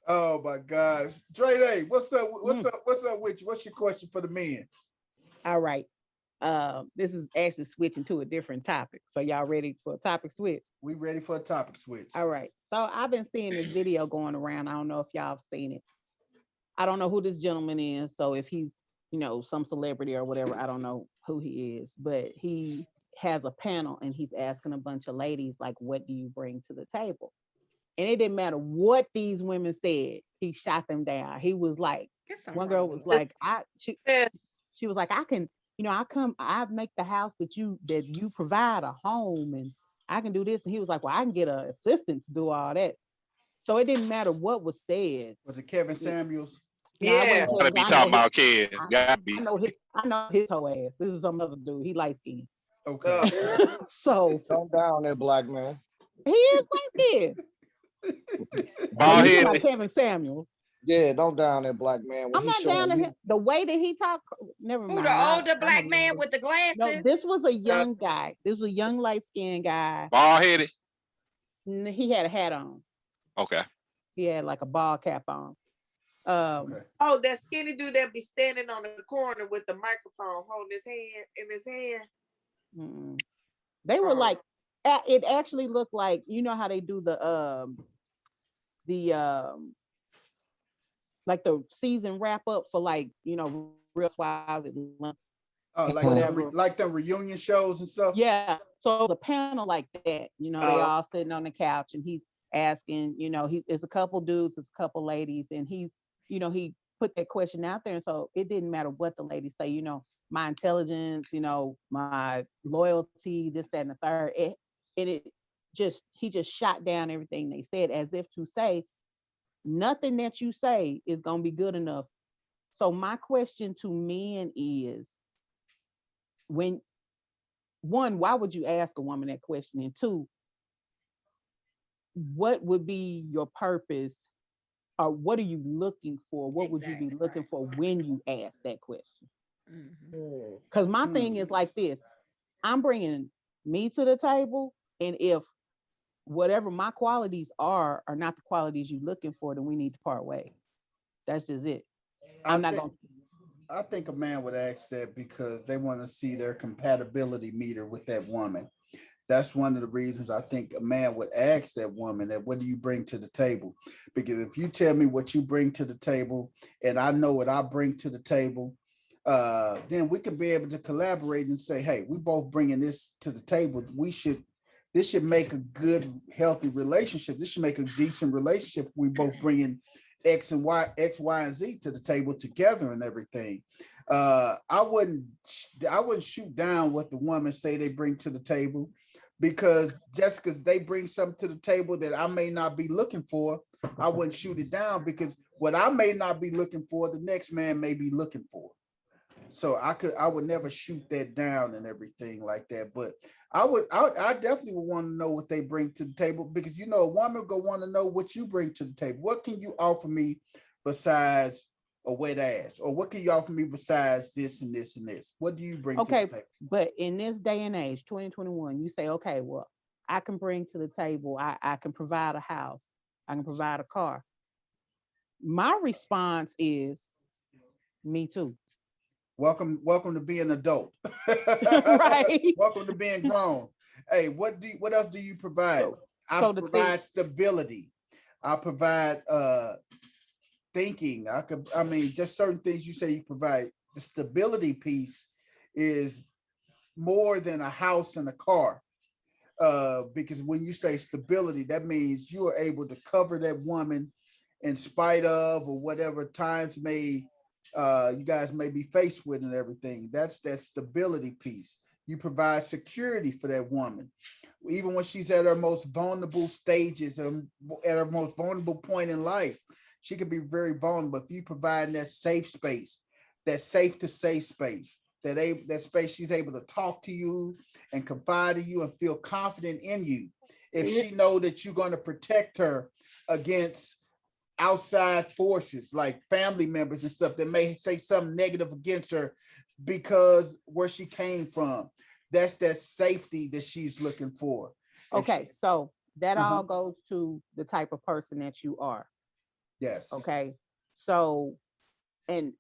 Oh my gosh, Dre Day, what's up? What's
Mm.
up? What's up with you? What's your question for the men?
All right. This is actually switching to a different topic. So y'all ready for a topic switch?
We ready for a topic switch?
All right. So I've been seeing this video going around. I don't know if y'all have seen it. I don't know who this gentleman is. So if he's, some celebrity or whatever, I don't know who he is, but he has a panel and he's asking a bunch of ladies, like, what do you bring to the table? And it didn't matter what these women said, he shot them down. He was like,
There's something
one
wrong
girl
with
was
it.
like,
Yeah.
she was like, I make the house that you provide a home, and I can do this. And he was like, well, I can get an assistant to do all that. So it didn't matter what was said.
Was it Kevin Samuels?
No, I
Yeah.
wasn't
Gotta be
I know
talking
his-
about kids. Gotta be.
I know his whole ass. This is some other dude. He light skinned.
Okay.
So
Don't down that black man.
he is light skinned.
Bald
You talking
headed.
about Kevin Samuels.
Yeah, don't down that black man. When
I'm
he
not
showing
down to
you,
him. The way that he talked, never
Who
mind.
the
I-
older
I'm
black
a-
man with the glasses?
No, this was a young guy. This was a young light skinned guy.
Bald headed.
He had a hat on.
Okay.
He had like a ball cap on.
Okay.
Oh, that skinny dude that be standing on the corner with the microphone, holding his hand in his hand.
Mm-mm. They were
Oh.
like, it actually looked like, how they do the like the season wrap up for, like, Real Housewives of Atlanta.
Oh, like
Whatever.
like the reunion shows and stuff.
Yeah. So it was a panel like that, they
Oh.
all sitting on the couch, and he's asking, it's a couple dudes, it's a couple ladies, and he's, he put that question out there. And so it didn't matter what the ladies say, my intelligence, my loyalty, this, that, and the third. He just shot down everything they said, as if to say, nothing that you say is going to be good enough. So my question to men is, one, why would you ask a woman that question? And two, what would be your purpose, or what are you looking for? What would you be
Exactly,
looking
right.
for when you ask that question?
Mhm.
Because my thing is like this: I'm bringing me to the table, and if whatever my qualities are not the qualities you're looking for, then we need to part ways. That's just it. I'm not going to.
I think a man would ask that because they want to see their compatibility meter with that woman. That's one of the reasons I think a man would ask that woman that, what do you bring to the table? Because if you tell me what you bring to the table and I know what I bring to the table, then we could be able to collaborate and say, hey, we both bringing this to the table. This should make a good, healthy relationship. This should make a decent relationship. We both bringing X, Y, and Z to the table together and everything. I wouldn't shoot down what the woman say they bring to the table, because just because they bring something to the table that I may not be looking for, I wouldn't shoot it down, because what I may not be looking for, the next man may be looking for. So I would never shoot that down and everything like that. But I definitely would want to know what they bring to the table, because a woman go want to know what you bring to the table. What can you offer me besides a wet ass? Or what can you offer me besides this and this and this? What do you bring to the table?
But in this day and age, 2021, you say, okay, well, I can bring to the table, I can provide a house, I can provide a car. My response is, me too.
Welcome to being an adult.
Right.
Welcome to being grown. Hey, what else do you provide? I
so the
provide
thing-
stability. I provide thinking. Just certain things you say you provide. The stability piece is more than a house and a car. Because when you say stability, that means you are able to cover that woman in spite of, or whatever times you guys may be faced with and everything. That's that stability piece. You provide security for that woman, even when she's at her most vulnerable stages, at her most vulnerable point in life. She can be very vulnerable. If you provide that safe space, that safe to say space, that space she's able to talk to you and confide in you and feel confident in you. If she know that you're going to protect her against outside forces like family members and stuff that may say something negative against her because where she came from. That's that safety that she's looking for. And
Okay, so that
Uh-huh.
all goes to the type of person that you are.
yes.
Okay, so and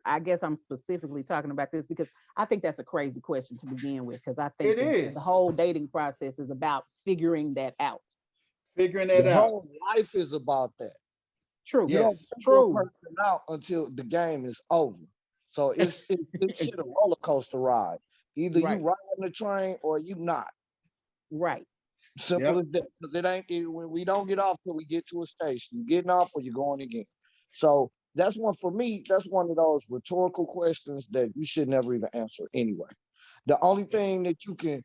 I guess I'm specifically talking about this because I think that's a crazy question to begin with, because I think
It is.
the whole dating process is about figuring that out.
Figuring that
The
out.
whole life is about that.
True.
You don't
Yes.
figure a
True.
person out until the game is over. So it's shit a roller coaster ride. Either
Right.
you riding the train or you not.
Right.
Simple
Yep.
as that. Because when we don't get off till we get to a station. You getting off or you're going again. So that's one for me. That's one of those rhetorical questions that you should never even answer anyway. The only thing that you can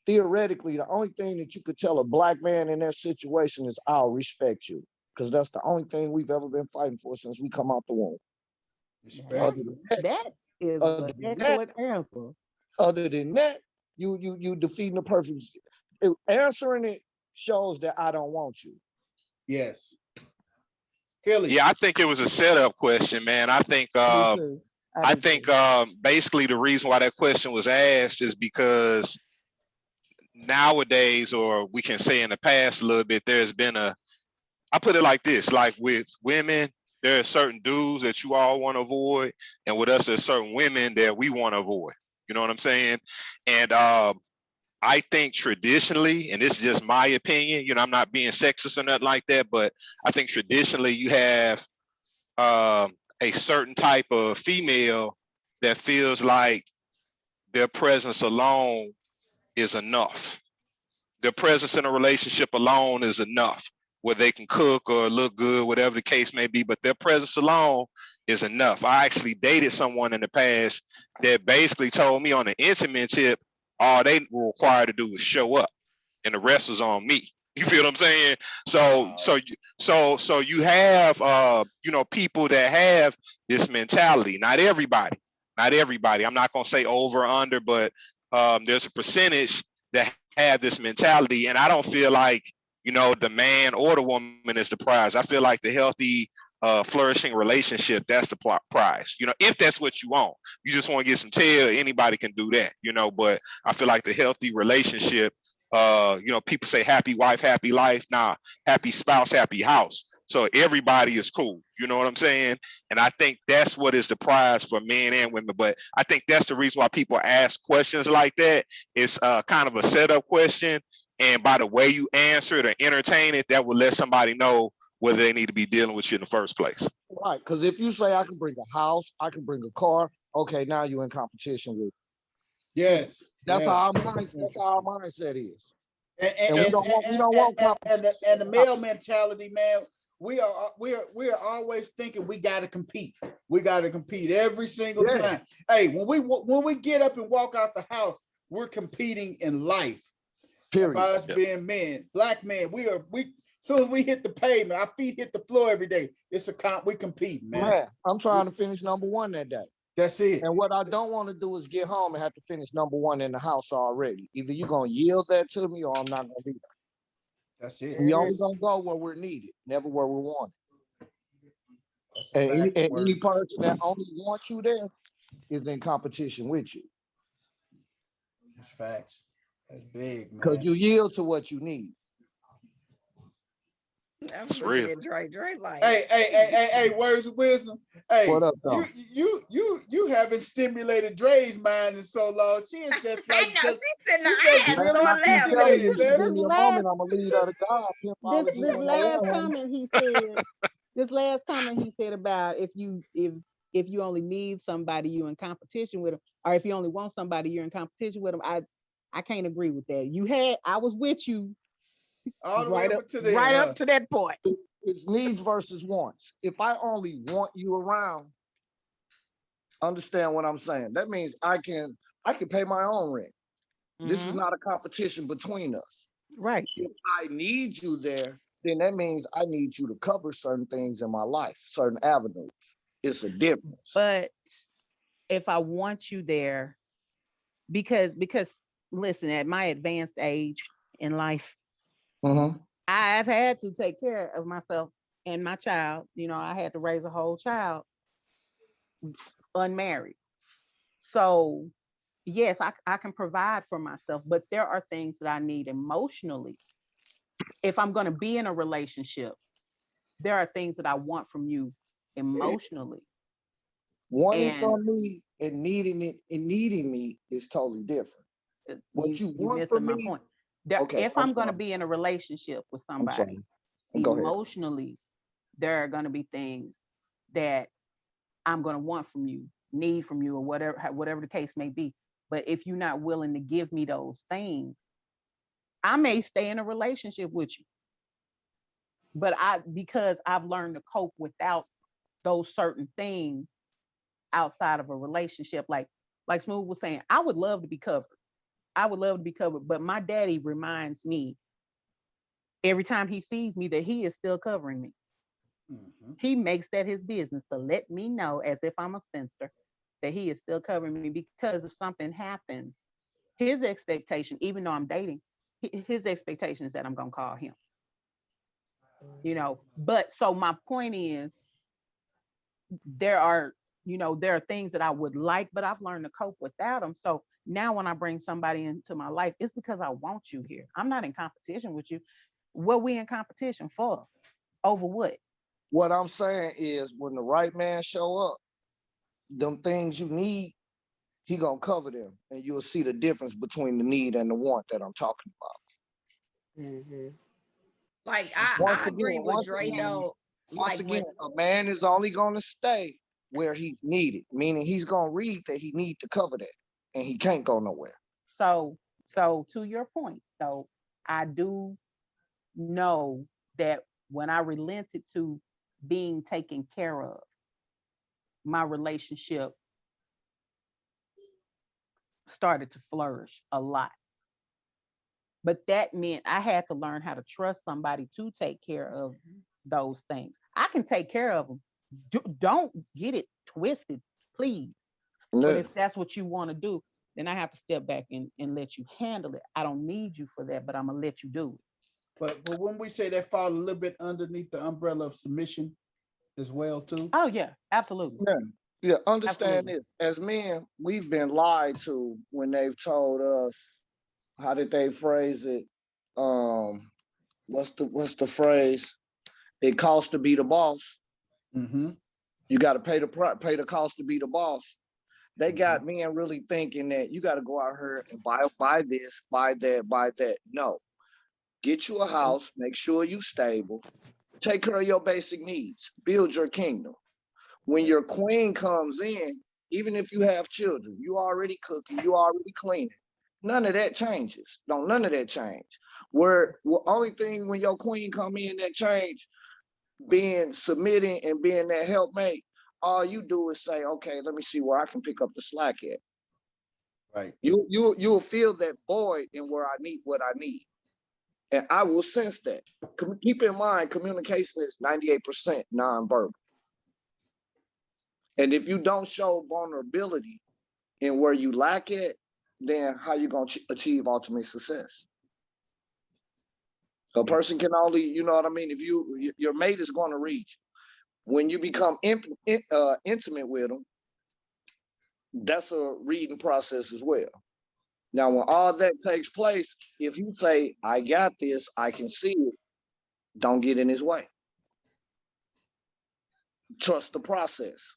theoretically, the only thing that you could tell a black man in that situation is I'll respect you. Because that's the only thing we've ever been fighting for since we come out the womb.
Respect.
Other than that,
That is
Other
an
than that-
excellent answer.
other than that, you defeating the purpose. Answering it shows that I don't want you.
Yes. Philly.
Yeah, I think it was a setup question, man. I think
Me too.
I
do
think
too.
basically the reason why that question was asked is because nowadays, or we can say in the past a little bit, there's been I put it like this, like with women, there are certain dudes that you all want to avoid, and with us, there's certain women that we want to avoid. You know what I'm saying? And I think traditionally, and this is just my opinion, you know, I'm not being sexist or nothing like that, but I think traditionally you have a certain type of female that feels like their presence alone is enough. Their presence in a relationship alone is enough, where they can cook or look good, whatever the case may be, but their presence alone is enough. I actually dated someone in the past that basically told me on the intimate tip, all they were required to do was show up and the rest was on me. You feel what I'm saying?
Wow.
So you have you know, people that have this mentality. Not everybody. I'm not gonna say over or under, but there's a percentage that have this mentality, and I don't feel like, you know, the man or the woman is the prize. I feel like the healthy, flourishing relationship, that's the prize. You know, if that's what you want, you just want to get some tail, anybody can do that, you know, but I feel like the healthy relationship, you know, people say happy wife, happy life. Nah, happy spouse, happy house. So everybody is cool. You know what I'm saying? And I think that's what is the prize for men and women. But I think that's the reason why people ask questions like that. It's kind of a setup question. And by the way you answer it or entertain it, that will let somebody know whether they need to be dealing with you in the first place.
Right. Because if you say I can bring a house, I can bring a car, okay, now you're in competition with.
Yes.
That's
Yeah.
how our mindset is.
And,
And we don't want competition.
and the male mentality, man. We are always thinking we got to compete. We got to compete every single
Yeah.
time. Hey, when we get up and walk out the house, we're competing in life.
Period.
By us
Yep.
being men, black men, we soon as we hit the pavement, our feet hit the floor every day. It's we compete, man.
Man, I'm trying to finish number one that day.
That's it.
And what I don't want to do is get home and have to finish number one in the house already. Either you're going to yield that to me or I'm not going to be there.
That's it.
We only going to go where we're needed, never where we want.
That's a
And
fact,
any
words.
person that only wants you there is in competition with you.
That's facts. That's big, man.
Because you yield to what you need.
I'm
It's
looking
real.
at Dre like,
Hey, words of wisdom. Hey,
What up, though?
you haven't stimulated Dre's mind in so long. She is just
I
like
know
just
she's sitting
she's
her
just
ass
really
so
I keep
laughing.
telling you,
stimulated, man.
give me a moment, I'm a lead of the God. Pimpology
This
on
last
my own.
comment he said, this last comment he said about if you only need somebody, you're in competition with them, or if you only want somebody, you're in competition with them. I can't agree with that. I was with you
All the way
right
up
up,
to there.
right
huh?
up to that point.
It's needs versus wants. If I only want you around, understand what I'm saying. That means I can pay my own rent. This is
Mhm.
not a competition between us.
Right.
If I need you there, then that means I need you to cover certain things in my life, certain avenues. It's a difference.
But if I want you there, because listen, at my advanced age in life,
Mhm.
I've had to take care of myself and my child. I had to raise a whole child unmarried. So yes, I can provide for myself, but there are things that I need emotionally. If I'm going to be in a relationship, there are things that I want from you emotionally.
Wanting
And
from me and needing it and needing me is totally different. What you
you
want from
missing my
me,
point. There,
okay,
if
I'm
I'm going to
sorry.
be in a relationship with
I'm
somebody,
sorry. Go ahead.
emotionally, there are going to be things that I'm going to want from you, need from you, or whatever the case may be. But if you're not willing to give me those things, I may stay in a relationship with you. But because I've learned to cope without those certain things outside of a relationship, like Smooth was saying, I would love to be covered. I would love to be covered, but my daddy reminds me every time he sees me that he is still covering me.
Mhm.
He makes that his business to let me know, as if I'm a spinster, that he is still covering me, because if something happens, his expectation, even though I'm dating, his expectation is that I'm going to call him. But so my point is, there are there are things that I would like, but I've learned to cope without them. So now when I bring somebody into my life, it's because I want you here. I'm not in competition with you. What we in competition for? Over what?
What I'm saying is when the right man show up, them things you need, he gonna cover them, and you'll see the difference between the need and the want that I'm talking about.
Mhm.
Like
Once
I
again,
agree with
once
Dre
again,
though.
once
Like
again,
when
a man is only gonna stay where he's needed, meaning he's gonna read that he need to cover that, and he can't go nowhere.
So to your point, though, I do know that when I relented to being taken care of, my relationship started to flourish a lot. But that meant I had to learn how to trust somebody to take care of those things. I can take care of them. Don't get it twisted, please. But
Yeah.
if that's what you want to do, then I have to step back and let you handle it. I don't need you for that, but I'm gonna let you do it.
But when we say that fall a little bit underneath the umbrella of submission as well too.
Oh yeah, absolutely,
Yeah, yeah. Understand
absolutely.
this: as men, we've been lied to when they've told us. How did they phrase it? What's the phrase? It costs to be the boss.
Mm-hmm.
You got to pay the cost to be the boss. They
Mm-hmm.
got men really thinking that you got to go out here and buy this, buy that, buy that. No, get you a house, make sure you stable, take care of your basic needs, build your kingdom. When your queen comes in, even if you have children, you already cooking, you already cleaning. None of that changes. Don't none of that change. Where only thing when your queen come in that change, being submitting and being that helpmate, all you do is say, okay, let me see where I can pick up the slack at.
Right.
You'll feel that void in where I need what I need. And I will sense that. Keep in mind, communication is 98% nonverbal. And if you don't show vulnerability in where you lack it, then how you gonna achieve ultimate success? A person can only, you know what I mean. If your mate is going to read you when you become intimate with them, that's a reading process as well. Now, when all that takes place, if you say, "I got this, I can see it," don't get in his way. Trust the process.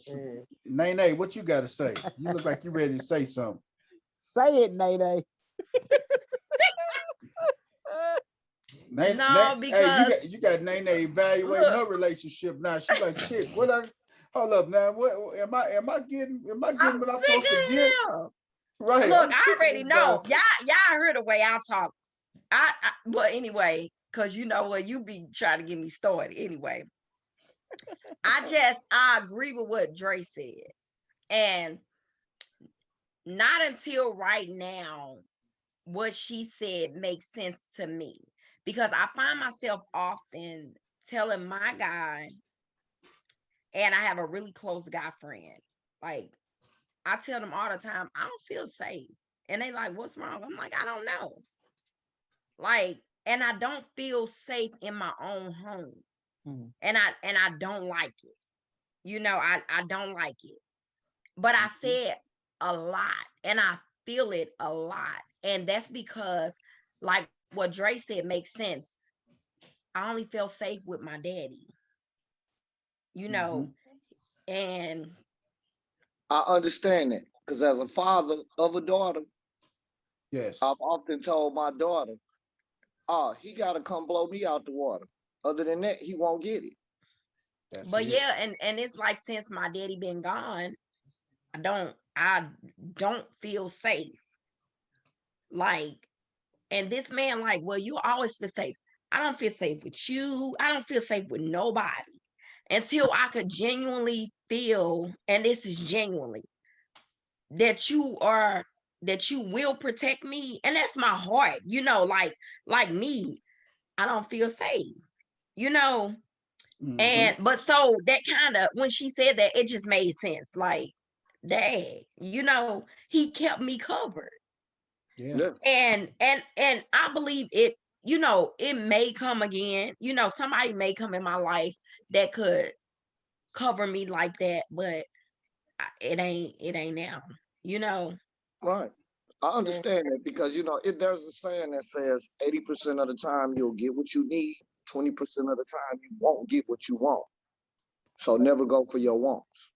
Mm.
Nene, what you got to say? You look like you ready to say something.
Say it, Nene.
Nene,
no,
hey,
because
you got Nene evaluating
look,
her relationship now. She like, shit. What I? Hold up now. What am I getting? Am I
I'm
getting what I'm
sick
supposed to get?
of him.
Right.
Look,
I'm
I
sick of
already
this
know.
nonsense.
Y'all heard the way I talk. But anyway, because you know what, you be trying to get me started. Anyway, I agree with what Dre said. And not until right now, what she said makes sense to me. Because I find myself often telling my guy, and I have a really close guy friend. Like, I tell them all the time, I don't feel safe. And they like, what's wrong? I'm like, I don't know. Like, and I don't feel safe in my own home.
Mhm.
And I don't like it. You know, I don't like it. But I said a lot and I feel it a lot. And that's because, like what Dre said makes sense. I only feel safe with my daddy, you know, and
I understand that because as a father of a daughter,
Yes.
I've often told my daughter, "Oh, he got to come blow me out the water. Other than that, he won't get it."
That's
but
it.
yeah, and it's like since my daddy been gone, I don't feel safe. Like, and this man, like, well, you always feel safe. I don't feel safe with you. I don't feel safe with nobody until I could genuinely feel, and this is genuinely, that you will protect me. And that's my heart, you know, like me, I don't feel safe, you know.
Mhm.
And but so that kind of, when she said that, it just made sense. Like, dad, you know, he kept me covered.
Yeah.
Yeah,
And I believe it, you know, it may come again, you know, somebody may come in my life that could cover me like that, but it ain't now, you know.
right. I
Mm.
understand that because if there's a saying that says 80% of the time you'll get what you need, 20% of the time you won't get what you want. So never go for your wants.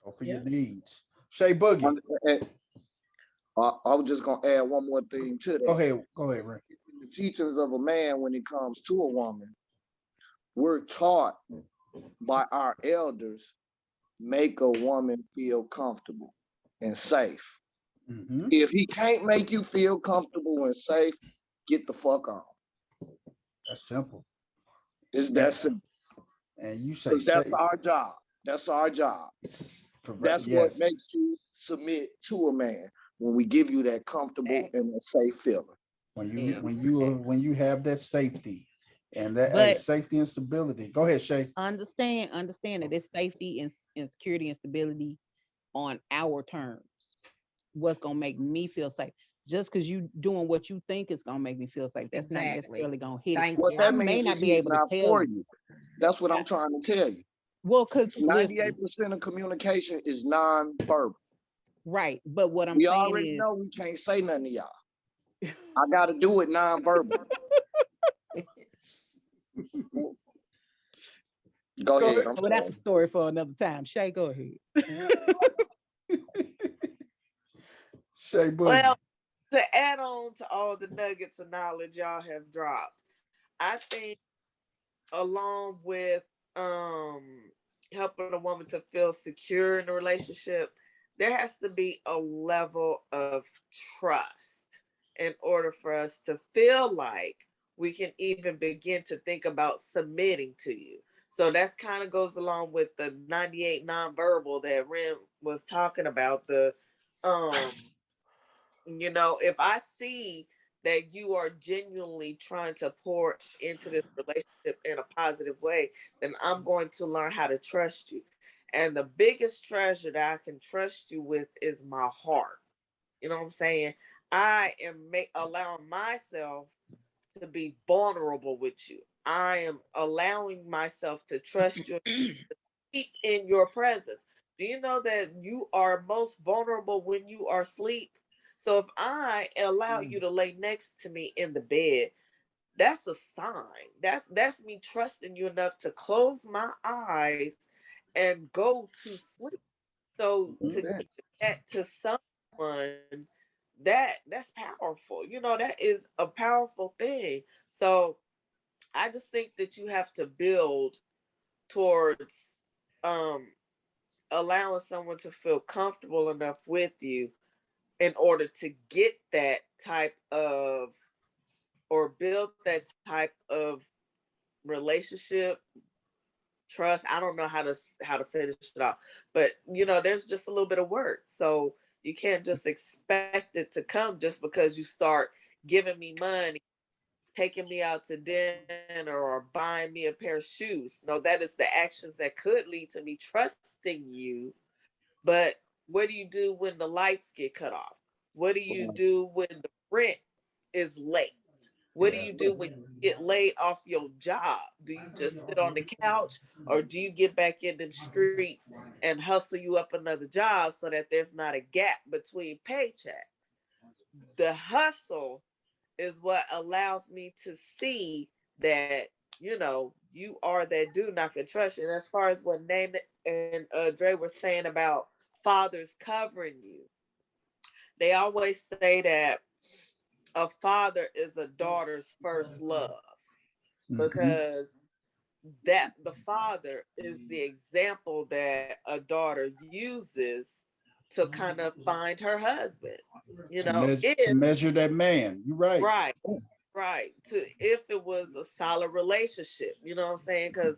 Go for your
Yeah.
needs. Shay Boogie.
And I was just gonna add one more thing to
Go
that.
ahead. Go ahead, Ray.
In the teachings of a man, when it comes to a woman, we're taught by our elders, make a woman feel comfortable and safe.
Mm-hmm.
If he can't make you feel comfortable and safe, get the fuck on.
That's simple.
It's
And,
that simple.
and you say
'Cause that's
Shay.
our job. That's our job. That's what
Yes.
makes you submit to a man when we give you that comfortable and that safe feeling.
Yeah.
When you have that safety and that
But
safety and stability. Go ahead, Shay.
understand that it's safety and security and stability on our terms. What's gonna make me feel safe? Just because you doing what you think is gonna make me feel safe, that's not
Exactly.
necessarily gonna hit it.
Thank
What
you.
I
that
may
means
not
is
be
he's
able to
not
tell
for
you.
you. That's what I'm trying to tell you.
Well, because listen,
98% of communication is non-verbal.
right. But what I'm
We
saying
already
is,
know we can't say nothing to y'all. I got to do it non-verbal. Go
Go
ahead.
ahead.
I'm
well, that's
sorry.
a story for another time. Shay, go ahead.
Shay Boogie.
Well, to add on to all the nuggets of knowledge y'all have dropped, I think along with um helping a woman to feel secure in a relationship, there has to be a level of trust in order for us to feel like we can even begin to think about submitting to you. So that's kind of goes along with the 98 nonverbal that Rim was talking about. Um if I see that you are genuinely trying to pour into this relationship in a positive way, then I'm going to learn how to trust you. And the biggest treasure that I can trust you with is my heart. You know what I'm saying? I am allowing myself to be vulnerable with you. I am allowing myself to trust you, sleep in your presence. Do you know that you are most vulnerable when you are asleep? So if I allow you to lay next to me in the bed, that's a sign. That's me trusting you enough to close my eyes and go to sleep. So to
Yeah.
give that to someone, that's powerful. That is a powerful thing. So I just think that you have to build towards um allowing someone to feel comfortable enough with you in order to get that type of or build that type of relationship, trust. I don't know how to finish it off, but there's just a little bit of work. So you can't just expect it to come just because you start giving me money, taking me out to dinner, or buying me a pair of shoes. No, that is the actions that could lead to me trusting you. But what do you do when the lights get cut off? What do you do when the rent is late? What do you do when you get laid off your job? Do you just sit on the couch, or do you get back in the streets and hustle you up another job so that there's not a gap between paychecks? The hustle is what allows me to see that, you are that dude, and I can trust you. And as far as what Name and Dre were saying about fathers covering you, they always say that a father is a daughter's first love, because that the father is the example that a daughter uses to kind of find her husband.
To measure that man. You're right.
Right. If it was a solid relationship, you know what I'm saying? Because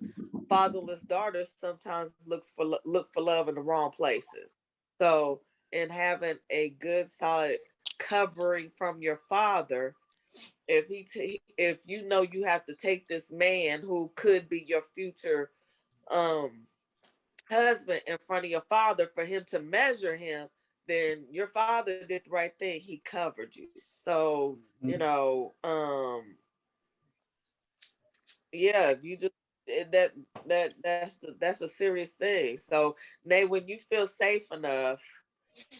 fatherless daughters sometimes look for love in the wrong places. So, in having a good solid covering from your father, if you know you have to take this man who could be your future husband in front of your father for him to measure him, then your father did the right thing. He covered you. So, yeah, you just that's a serious thing. So, Nay, when you feel safe enough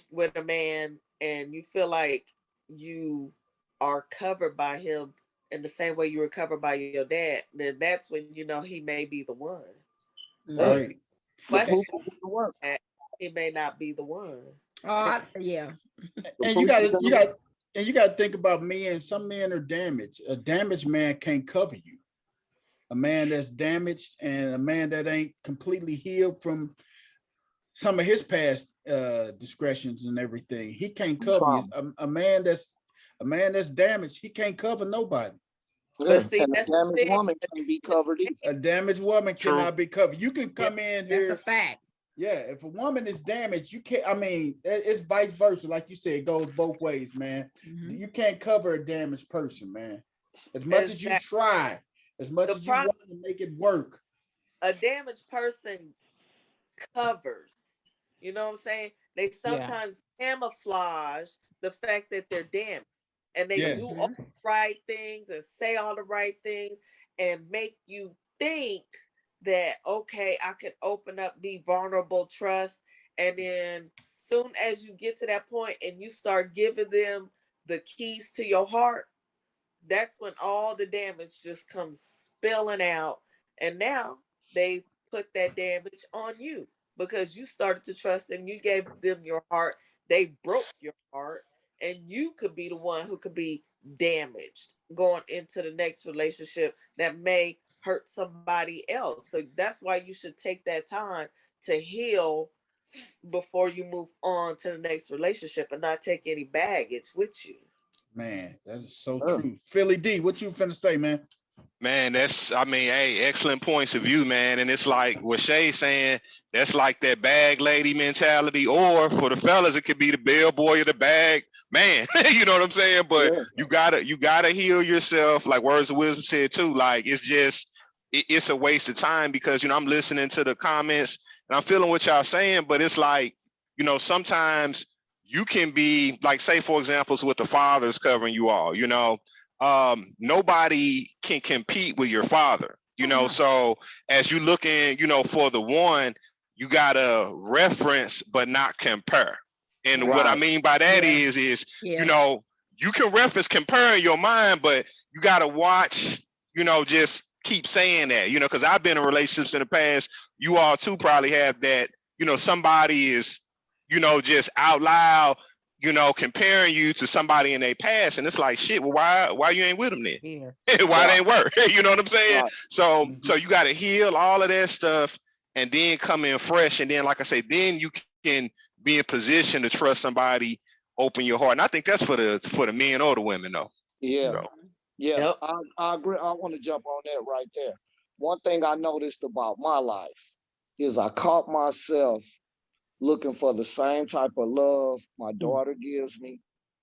with a man and you feel like you are covered by him in the same way you were covered by your dad, then that's when you know he may be the one. So
Right.
question he may not be the one.
Yeah.
And you got to think about men. Some men are damaged. A damaged man can't cover you. A man that's damaged and a man that ain't completely healed from some of his past discretions and everything, he can't cover you. A man that's damaged, he can't cover nobody.
But see,
and a damaged woman can't be covered either.
A damaged woman cannot be covered. You can come in here.
That's a fact.
Yeah, if a woman is damaged, you can't. I mean, it's vice versa. Like you said, it goes both ways, man. You can't cover a damaged person, man. As much as you try, as much as you want to make it work.
A damaged person covers. You know what I'm saying? They sometimes camouflage the fact that they're damaged. And they do all the right things and say all the right things and make you think that, okay, I can open up, be vulnerable, trust. And then soon as you get to that point and you start giving them the keys to your heart, that's when all the damage just comes spilling out. And now they put that damage on you because you started to trust them. You gave them your heart. They broke your heart. And you could be the one who could be damaged going into the next relationship that may hurt somebody else. So that's why you should take that time to heal before you move on to the next relationship and not take any baggage with you.
Man, that's so true. Philly D, what you finna say, man?
Man, hey, excellent points of view, man. And it's like what Shay's saying, that's like that bag lady mentality. Or for the fellas, it could be the bellboy or the bag man. You know what I'm saying? But you gotta heal yourself. Like Words of Wisdom said too. Like it's a waste of time because I'm listening to the comments and I'm feeling what y'all saying, but it's like, sometimes you can be like, say for example, with the fathers covering you all, nobody can compete with your father, so as you looking, for the one, you gotta reference but not compare. And what I mean by that is you can reference, compare in your mind, but you gotta watch, just keep saying that, because I've been in relationships in the past, you all too probably have that, somebody is, just out loud, comparing you to somebody in their past, and it's like, shit, well, why you ain't with them then? Why they ain't work? You know what I'm saying? So you got to heal all of that stuff and then come in fresh. And then, like I say, then you can be in position to trust somebody, open your heart. And I think that's for the men or the women, though.
Yeah. Yeah, I agree. I want to jump on that right there. One thing I noticed about my life is I caught myself looking for the same type of love my daughter gives me,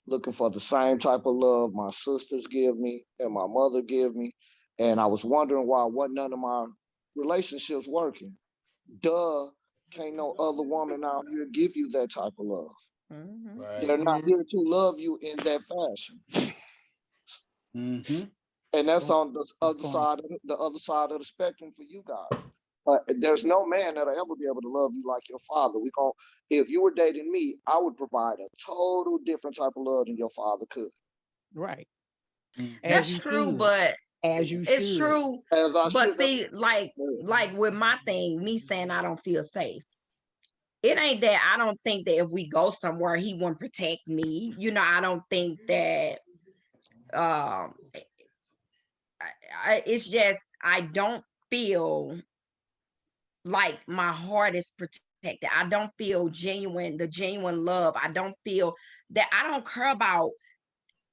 looking for the same type of love my sisters give me and my mother give me. And I was wondering why wasn't none of my relationships working. Can't no other woman out here give you that type of love. Right. They're not here to love you in that fashion. And that's on the other
point.
side, the other side of the spectrum for you guys. There's no man that'll ever be able to love you like your father. If you were dating me, I would provide a total different type of love than your father could.
Right.
Mm.
As
That's
you
true,
should.
but
As you
it's
should.
true.
As I
But
should.
see, like with my thing, me saying I don't feel safe. It ain't that I don't think that if we go somewhere, he won't protect me. You know, I don't think that um it's just I don't feel like my heart is protected. I don't feel the genuine love. I don't feel that I don't care about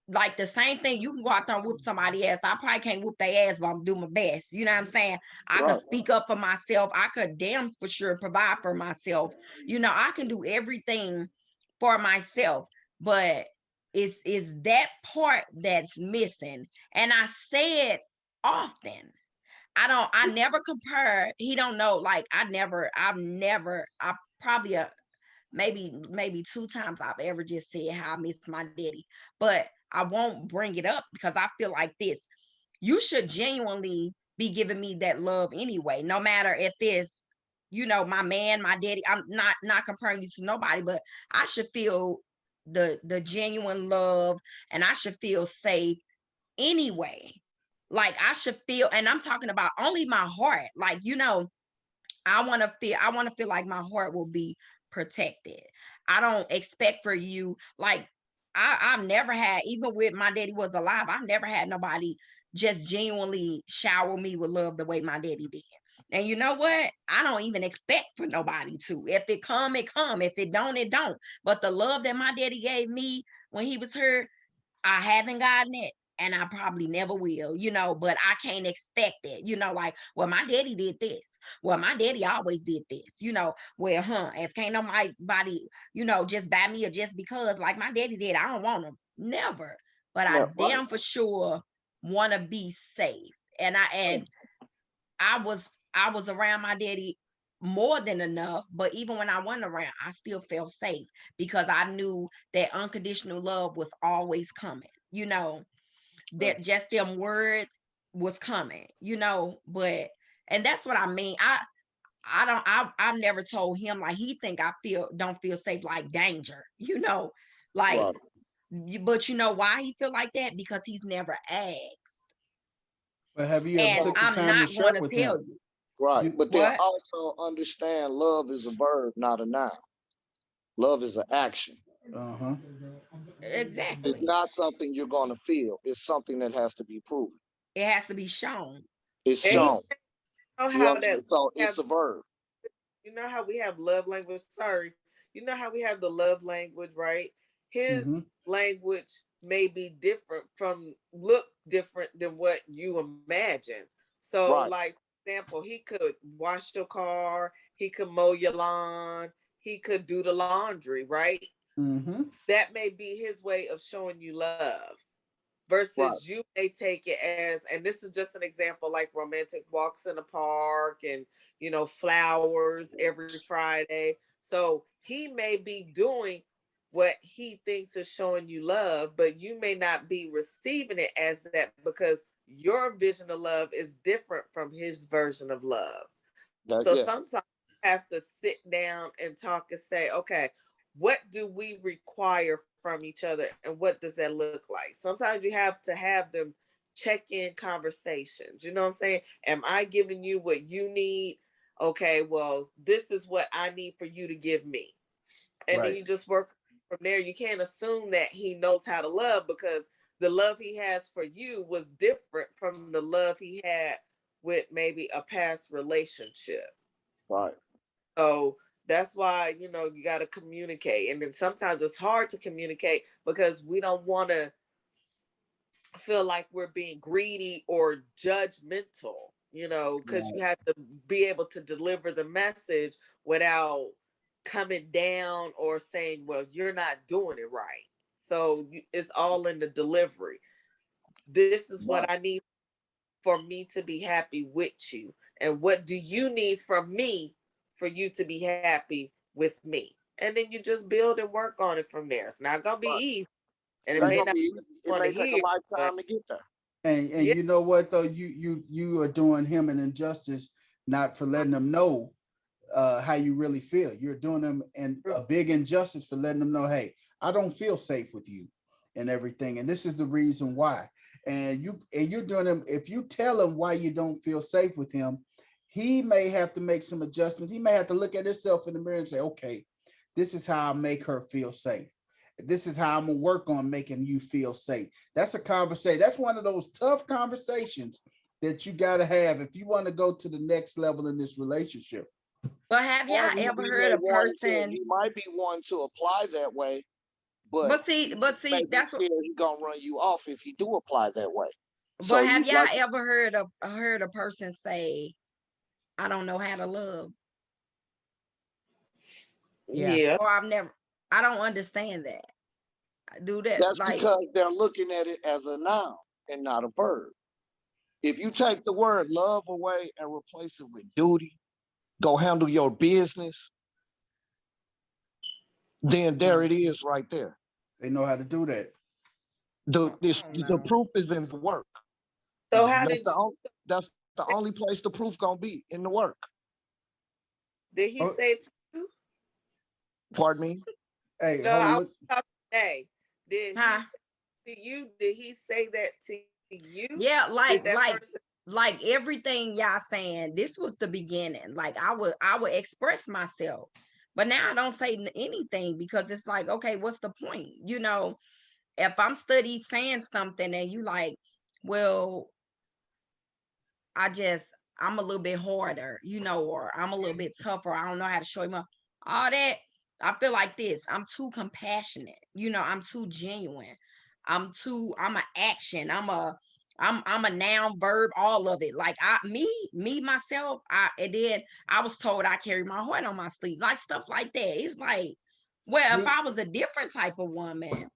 like the same thing. You can go out there and whoop somebody ass. I probably can't whoop their ass, but I'm doing my best. You know what I'm saying? I could
Right.
speak up for myself. I could damn for sure provide for myself. You know, I can do everything for myself, but it's that part that's missing. And I say it often. I never compare. He don't know. Like I probably maybe 2 times I've ever just said how I miss my daddy, but I won't bring it up because I feel like this. You should genuinely be giving me that love anyway, no matter if it's, my man, my daddy. I'm not comparing you to nobody, but I should feel the genuine love and I should feel safe anyway. Like I should feel, and I'm talking about only my heart. Like, I want to feel like my heart will be protected. I don't expect for you, like I've never had, even with my daddy was alive, I've never had nobody just genuinely shower me with love the way my daddy did. And you know what? I don't even expect for nobody to. If it come, it come. If it don't, it don't. But the love that my daddy gave me when he was here, I haven't gotten it and I probably never will, but I can't expect it, like, well, my daddy did this. Well, my daddy always did this, well, if can't nobody, just buy me or just because like my daddy did, I don't want him. Never. But I
Yeah, right.
damn for sure want to be safe. And I was around my daddy more than enough, but even when I wasn't around, I still felt safe because I knew that unconditional love was always coming, that just them words was coming, but and that's what I mean. I've never told him like he think I don't feel safe like danger, like
Right.
but you know why he feel like that? Because he's never asked.
But have you ever
And
took the
I'm
time to
not
share
going to
with
tell
him?
you.
Right. But then
What?
also understand love is a verb, not a noun. Love is an action.
Uh-huh.
It's
Exactly.
not something you're going to feel. It's something that has to be proven.
It has to be shown.
It's
And
shown.
know
You
how
understand?
that
So
have
it's a verb.
you know how we have love language. Sorry, you know how we have the love language, right? His
Mm-hmm.
language may be different look different than what you imagine. So,
Right.
like for example, he could wash your car, he could mow your lawn, he could do the laundry, right?
Mm-hmm.
That may be his way of showing you love
Right.
versus you may take it as, and this is just an example, like romantic walks in the park and flowers every Friday. So he may be doing what he thinks is showing you love, but you may not be receiving it as that because your vision of love is different from his version of love. So
Yeah.
sometimes you have to sit down and talk and say, okay, what do we require from each other and what does that look like? Sometimes you have to have them check in conversations. You know what I'm saying? Am I giving you what you need? Okay, well, this is what I need for you to give me. And then
Right.
you just work from there. You can't assume that he knows how to love because the love he has for you was different from the love he had with maybe a past relationship.
Right.
So that's why, you got to communicate. And then sometimes it's hard to communicate because we don't want to feel like we're being greedy or judgmental, because you have to be able to deliver the message without coming down or saying, well, you're not doing it right. So it's all in the delivery. This is
Right.
what I need for me to be happy with you. And what do you need from me for you to be happy with me? And then you just build and work on it from there. It's not gonna be
Right.
easy. And
It
it
ain't
may
gonna
not
be
be what
easy.
you
It
want
may
to
take a
hear, but
lifetime to get there.
And
Yeah.
you know what though, you are doing him an injustice not for letting him know how you really feel. You're doing them a big injustice for letting them know, hey, I don't feel safe with you and everything, and this is the reason why. And you're doing them. If you tell him why you don't feel safe with him, he may have to make some adjustments. He may have to look at himself in the mirror and say, okay, this is how I make her feel safe. This is how I'm gonna work on making you feel safe. That's a conversation. That's one of those tough conversations that you got to have if you want to go to the next level in this relationship.
But have y'all ever heard a person?
He might be one to apply that way, but
But see,
maybe
that's what.
still he gonna run you off if he do apply that way.
But
you
have y'all
like,
ever heard a person say, "I don't know how to love,"
Yeah.
or I don't understand that. Do that
that's
like,
because they're looking at it as a noun and not a verb. If you take the word love away and replace it with duty, go handle your business, then there it is right there.
They know how to do that.
The proof is in the work.
So how
That's
did
that's the only place the proof gonna be, in the work.
he
Oh.
say it to you?
Pardon me?
Hey,
No,
hold
I
on.
was talking today. Did
Huh?
he say to you? Did he say that to you?
yeah,
Did that person?
like everything y'all saying. This was the beginning. Like I would express myself, but now I don't say anything because it's like, okay, what's the point? You know, if I'm study saying something and you like, well, I'm a little bit harder, you know, or I'm a little bit tougher. I don't know how to show him up. All that. I feel like this. I'm too compassionate. You know, I'm too genuine. I'm a action. I'm a noun, verb, all of it. Like me myself, and then I was told I carry my heart on my sleeve, like stuff like that. It's like, well, if I was a different type of woman,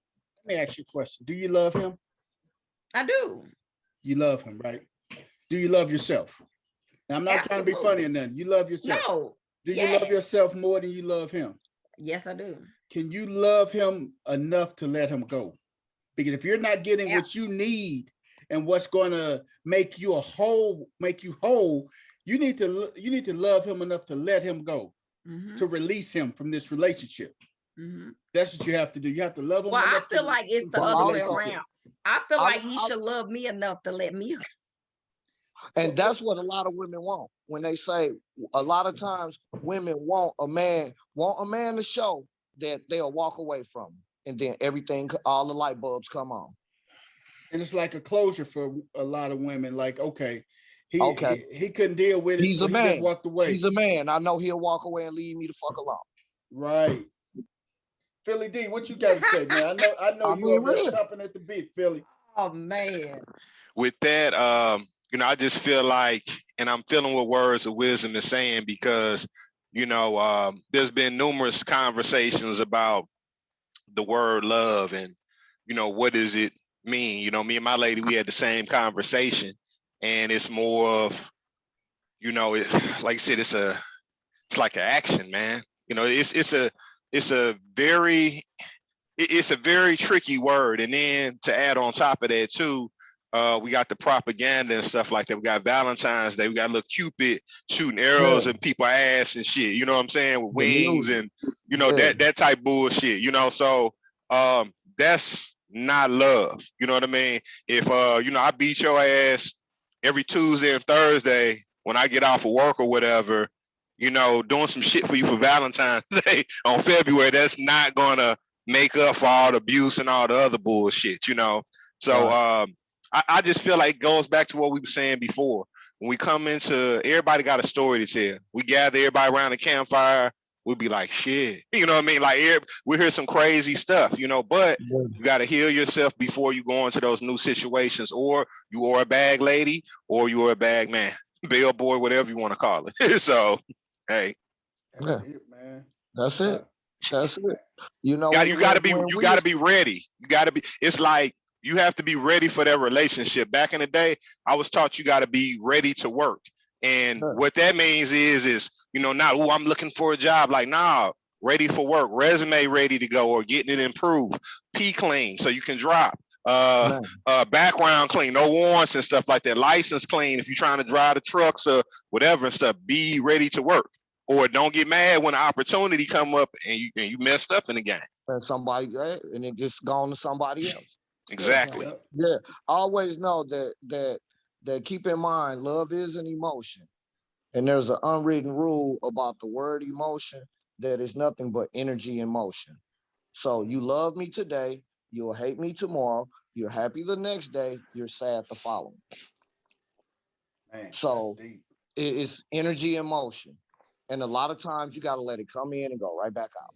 Let me ask you a question. Do you love him?
I do.
You love him, right? Do you love yourself? Now, I'm not trying to be funny or nothing. You love yourself.
No.
Do you love yourself more than you love him?
Yes, I do.
Can you love him enough to let him go? Because if you're not getting what you need and what's going to make you whole, you need to love him enough to let him go, to release him from this relationship. That's what you have to do. You have to love him.
Well, I
enough
feel like it's the other way around. I feel like he should love me enough to let me.
And that's what a lot of women want. When they say, a lot of times women want a man to show that they'll walk away from him. And then everything, all the light bulbs come on.
And it's like a closure for a lot of women. Like, okay, he couldn't deal with it.
He's
so
a man.
He just walked away.
He's a man. I know he'll walk away and leave me the fuck alone.
Right. Philly D, what you got to say, man? I know you over there chopping at the bit, Philly.
Oh man.
With that, I just feel like, and I'm feeling what Words of Wisdom is saying, because, there's been numerous conversations about the word love and, what does it mean? Me and my lady, we had the same conversation, and it's more of, like I said, it's like an action, man. It's a very tricky word. And then to add on top of that too, we got the propaganda and stuff like that. We got Valentine's Day. We got little Cupid shooting arrows in people's ass and shit. You know what I'm saying? With wings and that type bullshit. So that's not love. You know what I mean? If I beat your ass every Tuesday and Thursday when I get off of work or whatever, doing some shit for you for Valentine's Day on February, that's not gonna make up for all the abuse and all the other bullshit. So I just feel like it goes back to what we were saying before. When we come into, everybody got a story to tell. We gather everybody around the campfire. We'll be like, shit. You know what I mean? Like, we hear some crazy stuff, but you got to heal yourself before you go into those new situations. Or you are a bag lady, or you are a bag man, bellboy, whatever you want to call it. So, hey.
That's it, man.
That's it. That's it. You
got to be ready. You got to be, it's like, you have to be ready for that relationship. Back in the day, I was taught you got to be ready to work. And what that means is, not, I'm looking for a job. Like, nah, ready for work, resume ready to go, or getting it improved, P clean so you can drop.
Man,
background clean, no warrants and stuff like that. License clean if you're trying to drive the trucks or whatever and stuff. Be ready to work, or don't get mad when an opportunity come up and you messed up in the game.
and somebody, and it gets gone to somebody else.
Exactly.
Yep.
Yeah, always know that keep in mind, love is an emotion, and there's an unwritten rule about the word emotion that is nothing but energy in motion. So you love me today, you'll hate me tomorrow, you're happy the next day, you're sad the following.
Man, that's
So
deep.
it's energy in motion, and a lot of times you got to let it come in and go right back out,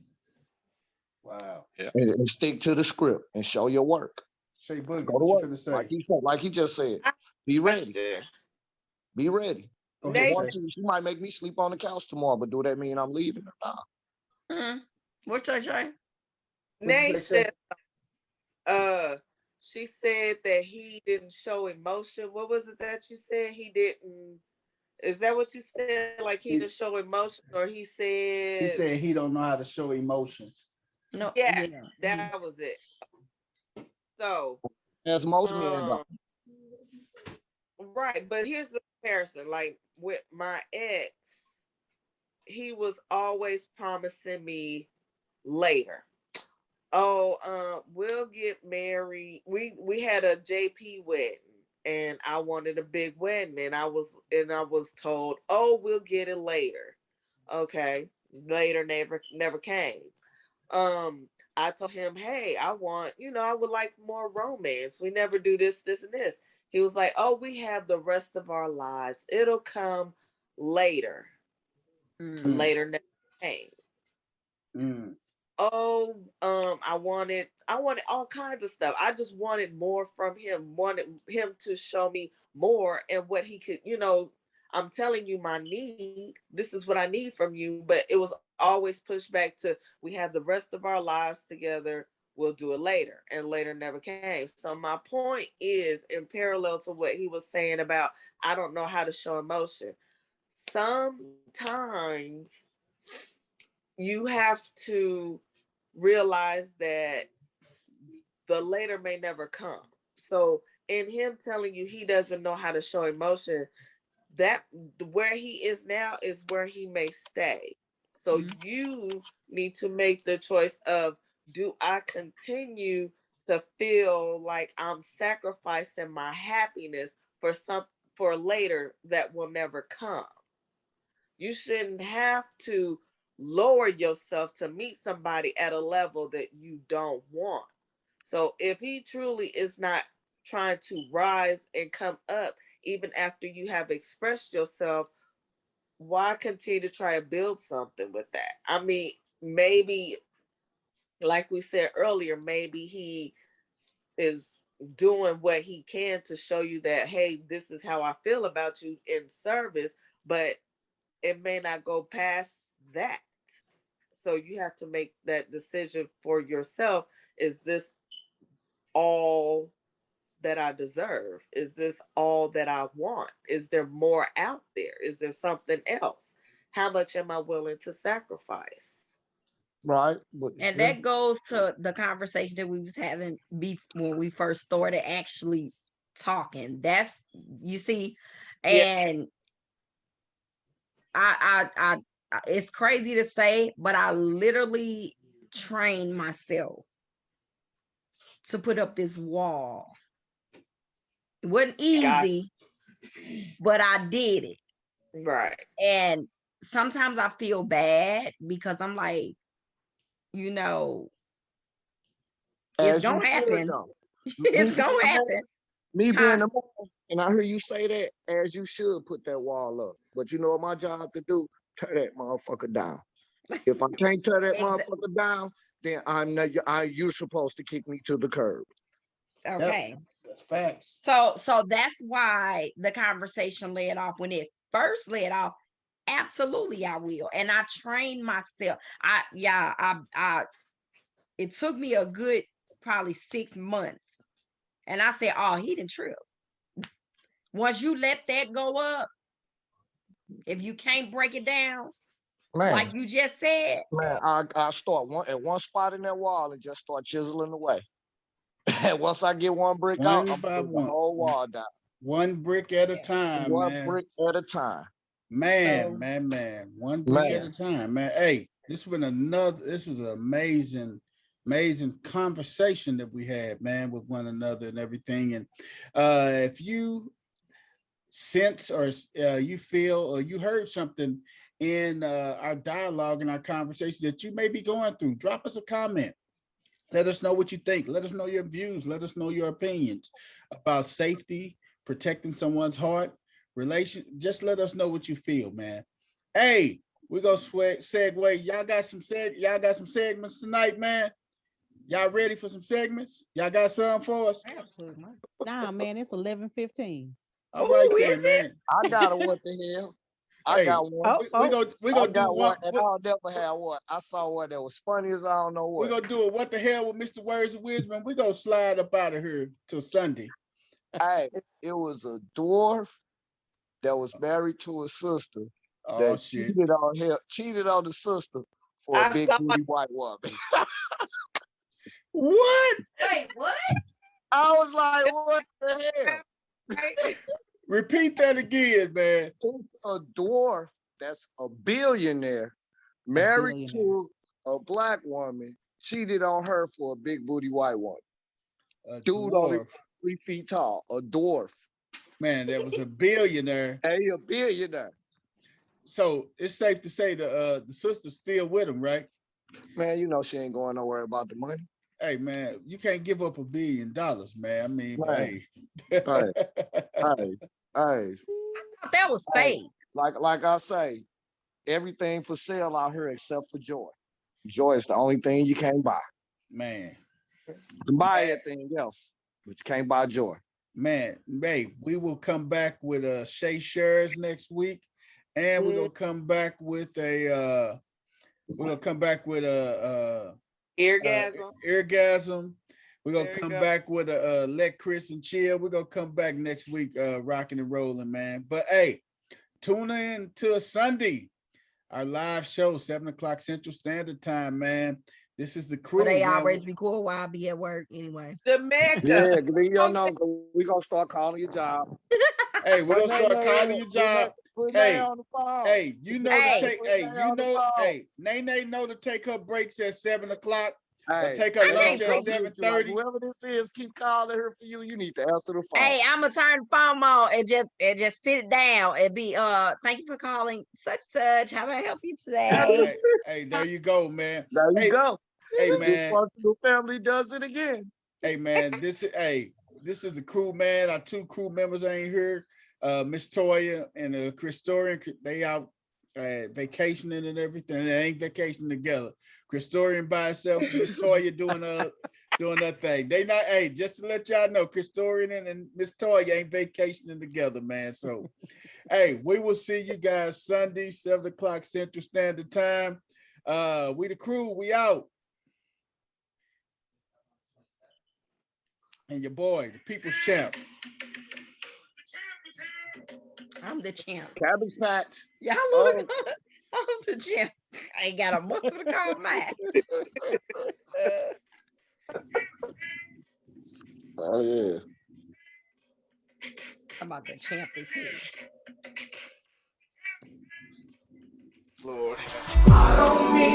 Wow.
and stick to the script and show your work.
Shay Boogie,
Go to
what you
work,
finna say?
like he just said. Be ready.
Question.
Be ready.
Go
Nate-
ahead, Shay.
She might make me sleep on the couch tomorrow, but do that mean I'm leaving or not?
What's that, Shay?
What'd you
Nate
say, Shay?
said, she said that he didn't show emotion. What was it that you said? He didn't. Is that what you said? Like he didn't show emotion, or he said?
He said he don't know how to show emotion.
No.
Yes,
Yeah.
that was it. So,
As most men
um,
don't.
right, but here's the comparison. Like with my ex, he was always promising me later. Oh, we'll get married. We had a JP wedding, and I wanted a big wedding, and I was told, oh, we'll get it later. Okay, later never came. I told him, hey, I would like more romance. We never do this, and this. He was like, oh, we have the rest of our lives. It'll come later.
Mm.
Later never came.
Mm.
Oh, I wanted all kinds of stuff. I just wanted more from him, wanted him to show me more and what he could, I'm telling you my need. This is what I need from you. But it was always pushed back to, we have the rest of our lives together. We'll do it later. And later never came. So my point is, in parallel to what he was saying about, I don't know how to show emotion. Sometimes you have to realize that the later may never come. So in him telling you he doesn't know how to show emotion, that where he is now is where he may stay. So you need to make the choice of, do I continue to feel like I'm sacrificing my happiness for later that will never come? You shouldn't have to lower yourself to meet somebody at a level that you don't want. So if he truly is not trying to rise and come up, even after you have expressed yourself, why continue to try to build something with that? I mean, maybe, like we said earlier, maybe he is doing what he can to show you that, hey, this is how I feel about you in service, but it may not go past that. So you have to make that decision for yourself. Is this all that I deserve? Is this all that I want? Is there more out there? Is there something else? How much am I willing to sacrifice?
Right. But
And that goes to the conversation that we was having when we first started actually talking. That's, you see, and I it's crazy to say, but I literally trained myself to put up this wall. It wasn't easy, but I did it.
Right.
And sometimes I feel bad because I'm like, it's gonna happen. It's gonna happen.
Me being a man, and I hear you say that, as you should put that wall up. But you know what my job to do? Tear that motherfucker down. If I can't tear that motherfucker down, then you're supposed to kick me to the curb.
Okay.
Yep. That's facts.
So that's why the conversation led off when it first led off. Absolutely, I will. And I trained myself. It took me a good probably 6 months. And I said, oh, he didn't trip. Once you let that go up, if you can't break it down,
Man,
like you just said,
man, I start at one spot in that wall and just start chiseling away. And once I get one brick
One
out, I'm
by
putting the
one.
whole wall down.
One brick at a
Yeah.
time,
One
man.
brick at a time.
Man,
So-
man. One brick at a
Man.
time, man. Hey, this was an amazing conversation that we had, man, with one another and everything. And if you sense or you feel or you heard something in our dialogue and our conversation that you may be going through, drop us a comment. Let us know what you think. Let us know your views. Let us know your opinions about safety, protecting someone's heart, just let us know what you feel, man. Hey, we go segue. Y'all got some segments tonight, man. Y'all ready for some segments? Y'all got some for us?
Absolutely not.
Nah, man, it's 11:15.
All right,
Ooh,
then,
is it?
man.
I got a what the hell? I
Hey,
got one.
we go
I
do
got
one.
one, and I'll never have one. I saw one that was funny as I don't know
We're
what.
gonna do it. What the hell with Mr. Words of Wisdom? We're gonna slide up out of here till Sunday.
Hey, it was a dwarf that was married to a sister
Oh
that
shit.
cheated on the sister for a
I
big
saw
booty white woman.
What?
Wait, what?
I was like, what the hell?
Right?
Repeat that again, man.
It's a dwarf that's a billionaire married to a black woman, cheated on her for a big booty white woman.
A
Dude only
dwarf.
3 feet tall, a dwarf.
Man, that was a billionaire.
Hey, a billionaire.
So it's safe to say the sister's still with him, right?
Man, you know she ain't going nowhere about the money.
Hey man, you can't give up $1 billion, man. I mean,
Man.
hey.
Hey,
That was
Hey.
fake.
like I say, everything for sale out here except for joy. Joy is the only thing you can't buy.
Man,
You can buy everything else, but you can't buy joy.
man, we will come back with Shay Shares next week, and we're gonna come back with a
Eargasm.
Eargasm. We're gonna
There you
come
go.
back with a Let Chris and Chill. We're gonna come back next week, rocking and rolling, man. But hey, tune in to Sunday, our live show, 7:00 Central Standard Time, man. This is the crew.
But they
man.
always record while I be at work anyway.
Jamaica.
Yeah, leave your number. We gonna start calling your job.
Hey, we're gonna start calling your job. Hey,
on the phone.
Hey, you know
Hey.
to take.
Put
Hey,
Nay
you
on the
know.
phone.
Hey, Nene know to take her breaks at 7:00 or
Hey,
take her
I
lunch
can't
at
take-
7:30.
Whoever this is, keep calling her for you. You need to answer the phone.
Hey, I'ma turn the phone on and just sit it down and be thank you for calling such. How may I help you today?
Hey, there you go, man.
There you
Hey,
go.
Hey,
The
man.
dysfunctional family does it again.
Hey, man. This is the crew, man. Our 2 crew members ain't here. Miss Toya and Chris Storian, they out vacationing and everything. They ain't vacationing together. Chris Storian by herself, Miss Toya doing her thing. They not, hey, just to let y'all know, Chris Storian and Miss Toya ain't vacationing together, man. So, hey, we will see you guys Sunday, 7:00 Central Standard Time. We the crew, we out. And your boy, the people's champ.
I'm the champ.
Cabbage Patch.
Y'all look, I'm the champ. I ain't got a muscle to call mine.
Oh yeah.
I'm about the champ is here.
Lord.
I don't mean